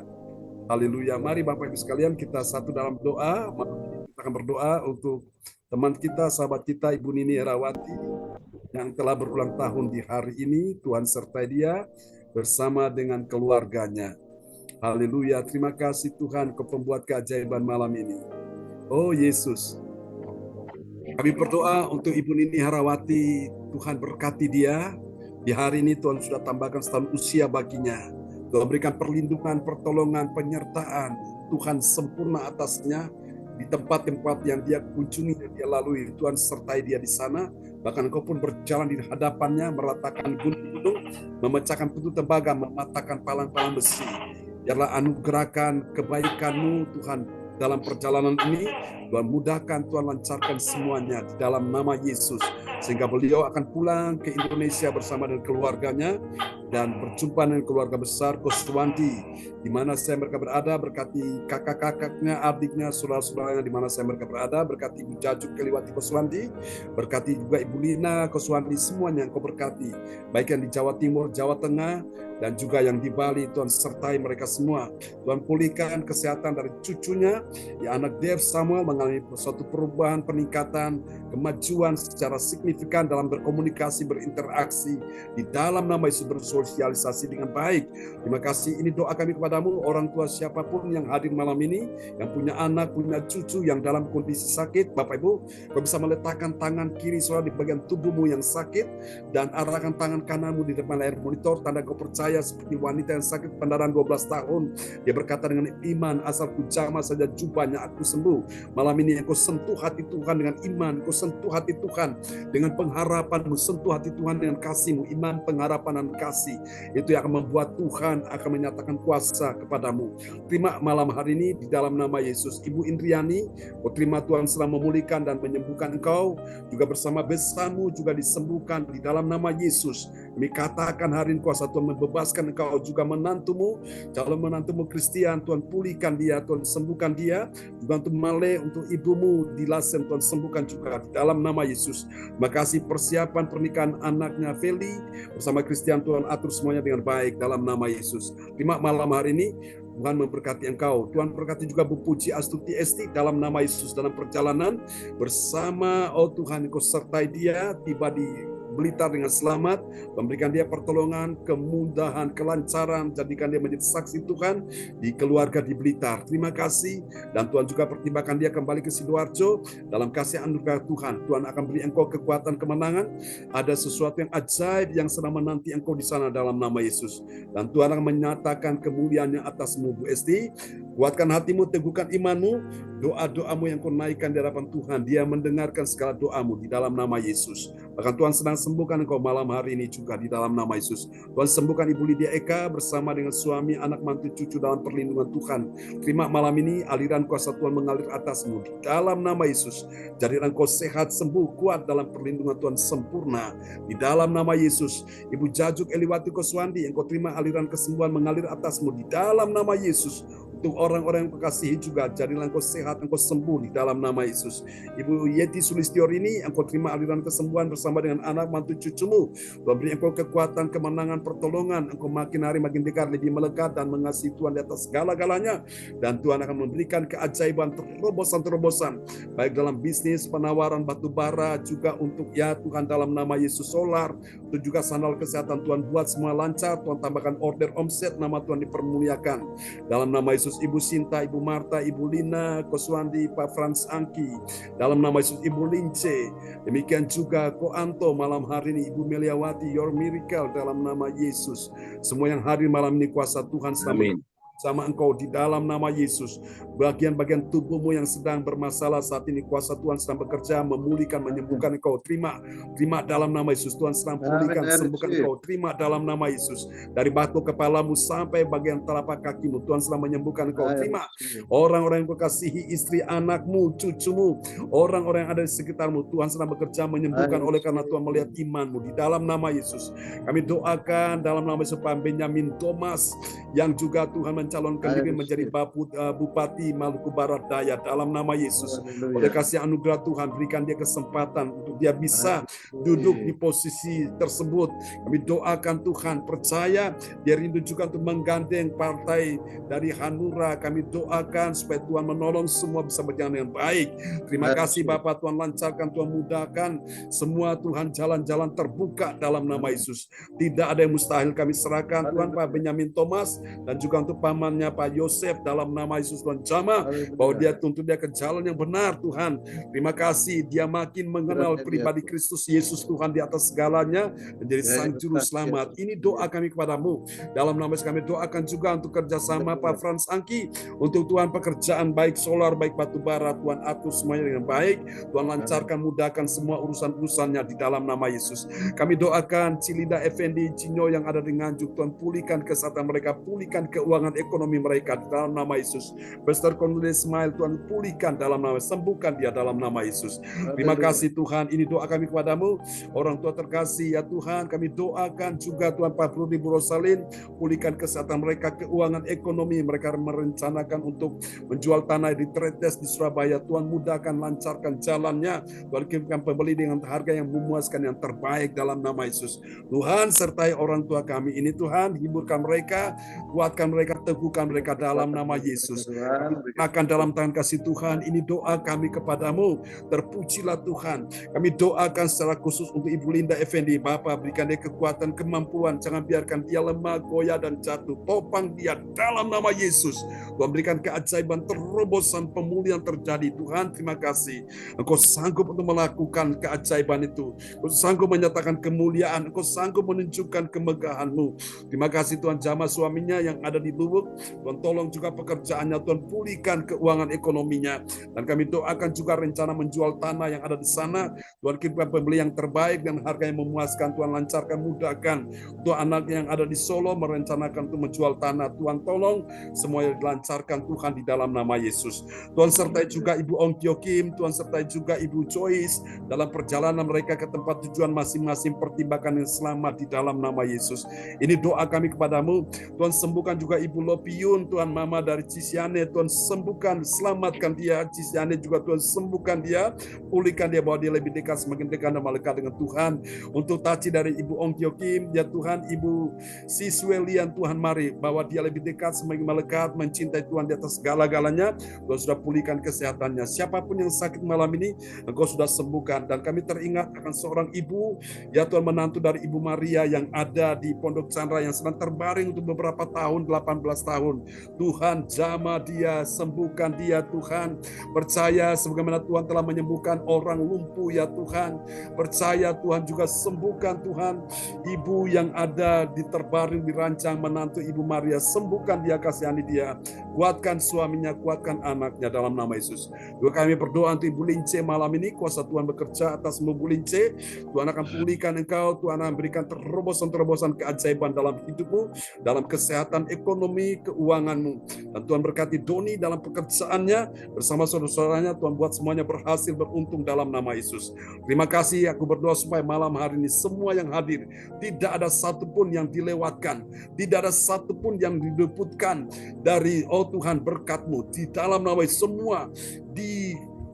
Haleluya. Mari Bapak Ibu sekalian kita satu dalam doa. Kita akan berdoa untuk teman kita, sahabat kita Ibu Nini Herawati yang telah berulang tahun di hari ini. Tuhan sertai dia bersama dengan keluarganya. Haleluya. Terima kasih Tuhan Kau pembuat keajaiban malam ini. Oh Yesus. Kami berdoa untuk Ibu Nini Herawati. Tuhan berkati dia. Di hari ini Tuhan sudah tambahkan setahun usia baginya. Tuhan berikan perlindungan, pertolongan, penyertaan. Tuhan sempurna atasnya di tempat-tempat yang dia kunjungi dan dia lalui. Tuhan sertai dia di sana. Bahkan engkau pun berjalan di hadapannya, meratakan gunung-gunung, memecahkan pintu tembaga, mematahkan palang-palang besi. Biarlah anugerahkan kebaikan-Mu Tuhan dalam perjalanan ini. Tuhan mudahkan, Tuhan lancarkan semuanya di dalam nama Yesus. Sehingga beliau akan pulang ke Indonesia bersama dengan keluarganya dan berjumpa dengan keluarga besar Koswandi di mana saya mereka berada. Berkati kakak-kakaknya, adiknya, saudara-saudaranya di mana saya mereka berada. Berkati Ibu Jajuk Keliwati Koswandi, berkati juga Ibu Lina Koswandi, semuanya yang Kau berkati, baik yang di Jawa Timur, Jawa Tengah, dan juga yang di Bali. Tuhan sertai mereka semua. Tuhan pulihkan kesehatan dari cucunya, ya anak Dev Samuel mengalami suatu perubahan, peningkatan, kemajuan secara signifikan dalam berkomunikasi, berinteraksi di dalam nama Yesus bersuara tersosialisasi dengan baik. Terima kasih, ini doa kami kepadamu, orang tua siapapun yang hadir malam ini, yang punya anak, punya cucu yang dalam kondisi sakit, Bapak Ibu, Kau bisa meletakkan tangan kiri Saudara di bagian tubuhmu yang sakit, dan arahkan tangan kananmu di depan layar monitor, tanda kau percaya seperti wanita yang sakit pendarahan 12 tahun. Dia berkata dengan iman, asal ku jamah saja jubahnya aku sembuh. Malam ini engkau sentuh hati Tuhan dengan iman, engkau sentuh hati Tuhan dengan pengharapanmu, sentuh hati Tuhan dengan kasihmu, iman, pengharapan, dan kasih. Itu yang akan membuat Tuhan akan menyatakan kuasa kepadamu. Terima malam hari ini di dalam nama Yesus. Ibu Indriani, kau terima Tuhan sedang memulihkan dan menyembuhkan engkau, juga bersama besanmu juga disembuhkan di dalam nama Yesus. Kami katakan hari ini kuasa Tuhan membebaskan engkau, juga menantumu, calon menantumu Kristian, Tuhan pulihkan dia, Tuhan sembuhkan dia, juga untuk Male, untuk ibumu di Lasem, Tuhan sembuhkan juga di dalam nama Yesus. Terima kasih persiapan pernikahan anaknya Feli bersama Kristian, Tuhan atur semuanya dengan baik dalam nama Yesus. Terima malam hari ini Tuhan memberkati engkau. Tuhan berkati juga Bu Puji Astuti Esti dalam nama Yesus dalam perjalanan bersama, oh Tuhan engkau sertai dia, tiba di Blitar dengan selamat, memberikan dia pertolongan, kemudahan, kelancaran, jadikan dia menjadi saksi Tuhan di keluarga di Blitar. Terima kasih, dan Tuhan juga pertimbangkan dia kembali ke Sidoarjo dalam kasih anugerah Tuhan. Tuhan akan beri engkau kekuatan kemenangan, ada sesuatu yang ajaib yang sedang menanti engkau di sana dalam nama Yesus. Dan Tuhan akan menyatakan kemuliaan-Nya atasmu, Bu Esti. Kuatkan hatimu, teguhkan imanmu, doa-doamu yang kau naikkan di hadapan Tuhan, dia mendengarkan segala doamu di dalam nama Yesus. Bahkan Tuhan sedang sembuhkan engkau malam hari ini juga di dalam nama Yesus. Tuhan sembuhkan Ibu Lydia Eka bersama dengan suami, anak, mantu, cucu dalam perlindungan Tuhan. Terima malam ini aliran kuasa Tuhan mengalir atasmu di dalam nama Yesus. Jadilah engkau sehat, sembuh, kuat dalam perlindungan Tuhan sempurna di dalam nama Yesus. Ibu Jajuk Eliwati Koswandi, engkau terima aliran kesembuhan mengalir atasmu di dalam nama Yesus. Untuk orang-orang yang kekasihi juga, jadilah engkau sehat, engkau sembuh di dalam nama Yesus. Ibu Yeti Sulistiorini, engkau terima aliran kesembuhan bersama dengan anak, mantu, cucumu. Tuhan beri engkau kekuatan, kemenangan, pertolongan. Engkau makin hari makin dekat, lebih melekat dan mengasihi Tuhan di atas segala-galanya. Dan Tuhan akan memberikan keajaiban, terobosan-terobosan, baik dalam bisnis, penawaran batu bara, juga untuk ya Tuhan dalam nama Yesus solar, itu juga sandal kesehatan Tuhan buat semua lancar. Tuhan tambahkan order omset, nama Tuhan dipermuliakan. Dalam nama Yesus, Ibu Sinta, Ibu Marta, Ibu Lina Koswandi, Pak Frans Angki, dalam nama Yesus, Ibu Lince, demikian juga Ko Anto malam hari ini, Ibu Meliawati, Your Miracle dalam nama Yesus. Semua yang hadir malam ini kuasa Tuhan selamat sama engkau di dalam nama Yesus. Bagian-bagian tubuhmu yang sedang bermasalah saat ini, kuasa Tuhan sedang bekerja memulihkan, menyembuhkan engkau. Terima dalam nama Yesus. Tuhan sedang pulihkan, sembuhkan engkau. Terima dalam nama Yesus. Dari batu kepalamu sampai bagian telapak kakimu, Tuhan sedang menyembuhkan engkau. Terima orang-orang yang kekasihi, istri, anakmu, cucumu, orang-orang yang ada di sekitarmu, Tuhan sedang bekerja menyembuhkan oleh karena Tuhan melihat imanmu di dalam nama Yesus. Kami doakan dalam nama Yesus Pak Benyamin Thomas yang juga Tuhan mencalonkan diri menjadi Bupati Maluku Barat Daya dalam nama Yesus. Oleh kasih anugerah Tuhan, berikan dia kesempatan untuk dia bisa duduk di posisi tersebut. Kami doakan Tuhan, percaya dia rindu juga untuk menggandeng partai dari Hanura. Kami doakan supaya Tuhan menolong semua bisa berjalan dengan baik. Terima kasih Bapak, Tuhan lancarkan, Tuhan mudahkan semua Tuhan, jalan-jalan terbuka dalam nama Yesus. Tidak ada yang mustahil, kami serahkan Tuhan Pak Benyamin Thomas dan juga untuk pamannya Pak Yosef dalam nama Yesus. Tuhan jamah bahwa dia tuntut dia ke jalan yang benar Tuhan. Terima kasih dia makin mengenal pribadi Kristus Yesus Tuhan di atas segalanya, menjadi sang juru selamat. Ini doa kami kepadamu. Dalam nama Yesus kami doakan juga untuk kerjasama Pak Frans Angki, untuk Tuhan pekerjaan baik solar, baik batu bara, Tuhan atur semuanya dengan baik. Tuhan lancarkan, mudahkan semua urusan-urusannya di dalam nama Yesus. Kami doakan Cilinda Effendi Cinyo yang ada di Nganjuk, Tuhan pulihkan kesehatan mereka, pulihkan keuangan ekonomi mereka di dalam nama Yesus. Pastor Cornelius Ismail, Tuhan pulihkan dalam nama, sembuhkan dia dalam nama Yesus. Terima kasih Tuhan, ini doa kami kepadamu. Orang tua terkasih ya Tuhan, kami doakan juga Tuhan Pak Brudi Bu Rosalin, pulihkan kesehatan mereka, keuangan ekonomi mereka, merencanakan untuk menjual tanah di Tretes di Surabaya. Tuhan mudahkan, lancarkan jalannya. Tuhan kirimkan pembeli dengan harga yang memuaskan, yang terbaik dalam nama Yesus. Tuhan sertai orang tua kami ini Tuhan, hiburkan mereka, kuatkan mereka, meneguhkan mereka dalam nama Yesus. Akan dalam tangan kasih Tuhan, ini doa kami kepadamu. Terpujilah Tuhan. Kami doakan secara khusus untuk Ibu Linda Effendi. Bapa, berikan dia kekuatan, kemampuan. Jangan biarkan dia lemah, goyah, dan jatuh. Topang dia dalam nama Yesus. Tuhan berikan keajaiban, terobosan, pemulihan terjadi. Tuhan, terima kasih. Engkau sanggup untuk melakukan keajaiban itu. Engkau sanggup menyatakan kemuliaan. Engkau sanggup menunjukkan kemegahan-Mu. Terima kasih Tuhan, jamaah suaminya yang ada di Lubuk. Tuhan tolong juga pekerjaannya. Tuhan pulihkan keuangan ekonominya. Dan kami doakan juga rencana menjual tanah yang ada di sana. Tuhan kirimkan pembeli yang terbaik dan harganya memuaskan. Tuhan lancarkan, mudahkan. Untuk anak yang ada di Solo merencanakan untuk menjual tanah. Tuhan tolong semuanya dilancarkan Tuhan di dalam nama Yesus. Tuhan sertai juga Ibu Ong Kyo Kim. Tuhan sertai juga Ibu Joyce dalam perjalanan mereka ke tempat tujuan masing-masing. Pertimbangan yang selamat di dalam nama Yesus. Ini doa kami kepadamu. Tuhan sembuhkan juga Ibu Lopiun. Tuhan mama dari Cisiane. Tuhan sembuhkan, selamatkan dia. Cisiane juga Tuhan sembuhkan dia. Pulihkan dia bahwa dia lebih dekat, semakin dekat dan melekat dengan Tuhan. Untuk Taci dari Ibu Ong Kyo Kim. Ya Tuhan, Ibu Siswelian, Tuhan mari. Bahwa dia lebih dekat, semakin melekat, mencintai Tuhan di atas segala-galanya. Tuhan sudah pulihkan kesehatannya. Siapapun yang sakit malam ini, Engkau sudah sembuhkan. Dan kami teringat akan seorang ibu, ya Tuhan, menantu dari Ibu Maria yang ada di Pondok Chandra yang sedang terbaring untuk beberapa tahun, 18 tahun. Tuhan, jamah dia, sembuhkan dia Tuhan. Percaya sebagaimana Tuhan telah menyembuhkan orang lumpuh ya Tuhan. Percaya Tuhan juga sembuhkan Tuhan. Ibu yang ada di terbaring dirancang menantu Ibu Maria, sembuhkan dia, kasihani dia. Kuatkan suaminya, kuatkan anaknya dalam nama Yesus. Juga kami berdoa untuk Ibu Lince malam ini, kuasa Tuhan bekerja atas Ibu Lince. Tuhan akan pulihkan engkau, Tuhan akan berikan terobosan-terobosan keajaiban dalam hidupmu, dalam kesehatan, ekonomi, keuanganmu. Dan Tuhan berkati Doni dalam pekerjaannya, bersama saudara-saudaranya, Tuhan buat semuanya berhasil, beruntung dalam nama Yesus. Terima kasih, aku berdoa supaya malam hari ini semua yang hadir, tidak ada satupun yang dilewatkan, tidak ada satupun yang diluputkan dari Tuhan berkat-Mu. Di dalam nama Yesus semua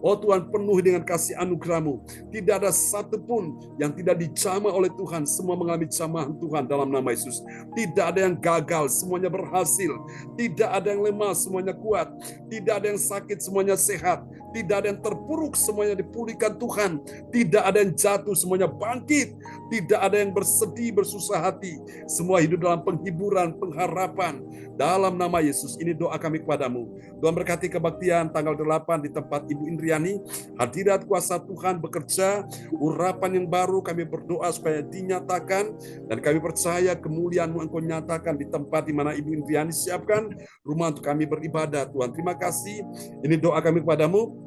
Tuhan penuh dengan kasih anugerah-Mu. Tidak ada satupun yang tidak dijamah oleh Tuhan. Semua mengalami jamahan Tuhan dalam nama Yesus. Tidak ada yang gagal, semuanya berhasil. Tidak ada yang lemah, semuanya kuat. Tidak ada yang sakit, semuanya sehat. Tidak ada yang terpuruk, semuanya dipulihkan Tuhan. Tidak ada yang jatuh, semuanya bangkit. Tidak ada yang bersedih, bersusah hati. Semua hidup dalam penghiburan, pengharapan. Dalam nama Yesus, ini doa kami kepadamu. Tuhan berkati kebaktian tanggal 8 di tempat Ibu Indriani. Hadirat kuasa Tuhan bekerja. Urapan yang baru kami berdoa supaya dinyatakan. Dan kami percaya kemuliaan-Mu Engkau nyatakan di tempat di mana Ibu Indriani siapkan rumah untuk kami beribadah. Tuhan, terima kasih. Ini doa kami kepadamu.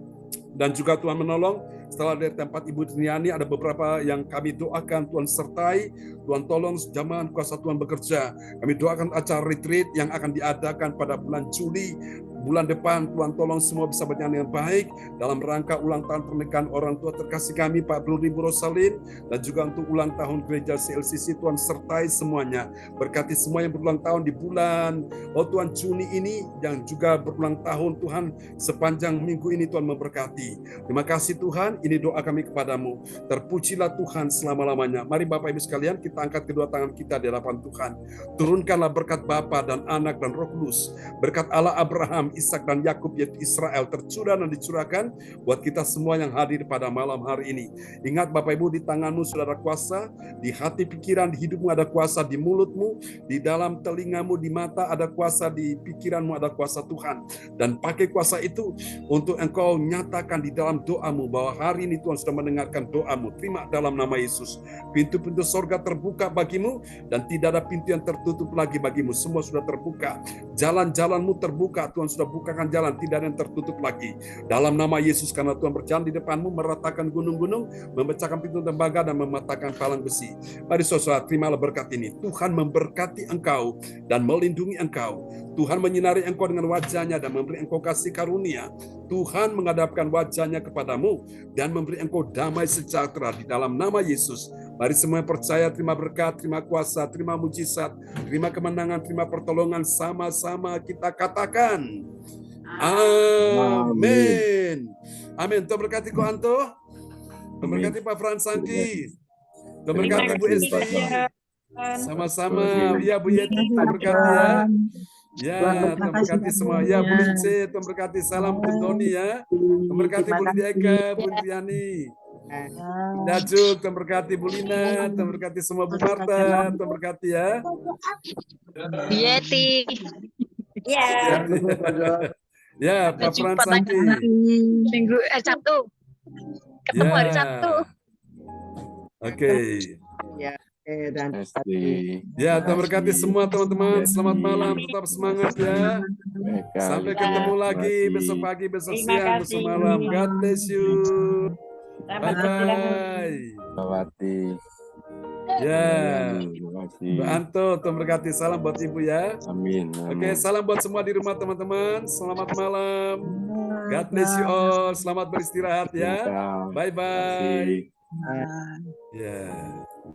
Dan juga Tuhan menolong, setelah dari tempat Ibu Indriani ada beberapa yang kami doakan, Tuhan sertai, Tuhan tolong jamaah kuasa Tuhan bekerja. Kami doakan acara retreat yang akan diadakan pada bulan Juli, bulan depan. Tuhan tolong semua bisa berjalan dengan baik dalam rangka ulang tahun pernikahan orang tua terkasih kami Pak Bruni Bu Rosalin, dan juga untuk ulang tahun gereja CLCC. Tuhan sertai semuanya, berkati semua yang berulang tahun di bulan Tuhan Juni ini, yang juga berulang tahun Tuhan sepanjang minggu ini. Tuhan memberkati. Terima kasih Tuhan, ini doa kami kepadamu. Terpujilah Tuhan selama-lamanya. Mari Bapak Ibu sekalian, kita angkat kedua tangan kita di hadapan Tuhan. Turunkanlah berkat Bapa dan Anak dan Roh Kudus, berkat Allah Abraham, Ishak dan Yakub yaitu Israel, tercurah dan dicurahkan buat kita semua yang hadir pada malam hari ini. Ingat Bapak Ibu, di tanganmu sudah ada kuasa, di hati pikiran, di hidupmu ada kuasa, di mulutmu, di dalam telingamu, di mata ada kuasa, di pikiranmu ada kuasa Tuhan. Dan pakai kuasa itu untuk engkau nyatakan di dalam doamu bahwa hari ini Tuhan sudah mendengarkan doamu. Terima dalam nama Yesus. Pintu-pintu sorga terbuka bagimu dan tidak ada pintu yang tertutup lagi bagimu. Semua sudah terbuka. Jalan-jalanmu terbuka. Tuhan sudah bukakan jalan, tidak ada yang tertutup lagi. Dalam nama Yesus, karena Tuhan berjalan di depanmu, meratakan gunung-gunung, memecahkan pintu tembaga dan mematahkan palang besi. Mari saudara, terimalah berkat ini. Tuhan memberkati engkau dan melindungi engkau. Tuhan menyinari engkau dengan wajahnya dan memberi engkau kasih karunia. Tuhan menghadapkan wajahnya kepadamu dan memberi engkau damai sejahtera di dalam nama Yesus. Mari semua percaya, terima berkat, terima kuasa, terima mujizat, terima kemenangan, terima pertolongan. Sama-sama kita katakan amin. Amin. Tuhan berkati Ko Anto. Tuhan berkati Pak Fransangki. Tuhan berkati Bu Esti. Sama-sama. Ya Bu Yeti, Tuhan berkati ya. Ya, Tuhan berkati semua. Ya, Bu Lince, Tuhan berkati. Salam Bun Doni ya. Tuhan berkati Bu Lydia Eka, Bu Triani. Dajuk, Tuhan berkati Bu Lina, Tuhan berkati semua Bu Marta, Tuhan berkati ya. Yeti. Ya. Ya, Pak Fransanti. Minggu Sabtu. Ketemu hari Sabtu. Oke. Dan Ya, Tuhan berkati semua teman-teman. Selamat malam, tetap semangat ya. Sampai ketemu lagi besok pagi, besok Terima siang, besok kasih. malam. God bless you. Selamat Bye-bye. Bawati. Ya, Terima kasih. Mbak Anto, Tuhan berkati. Salam buat Ibu ya. Amin. Oke, salam buat semua di rumah teman-teman. Selamat malam. God bless you all. Selamat beristirahat ya. Bye-bye. Terima kasih. Ya.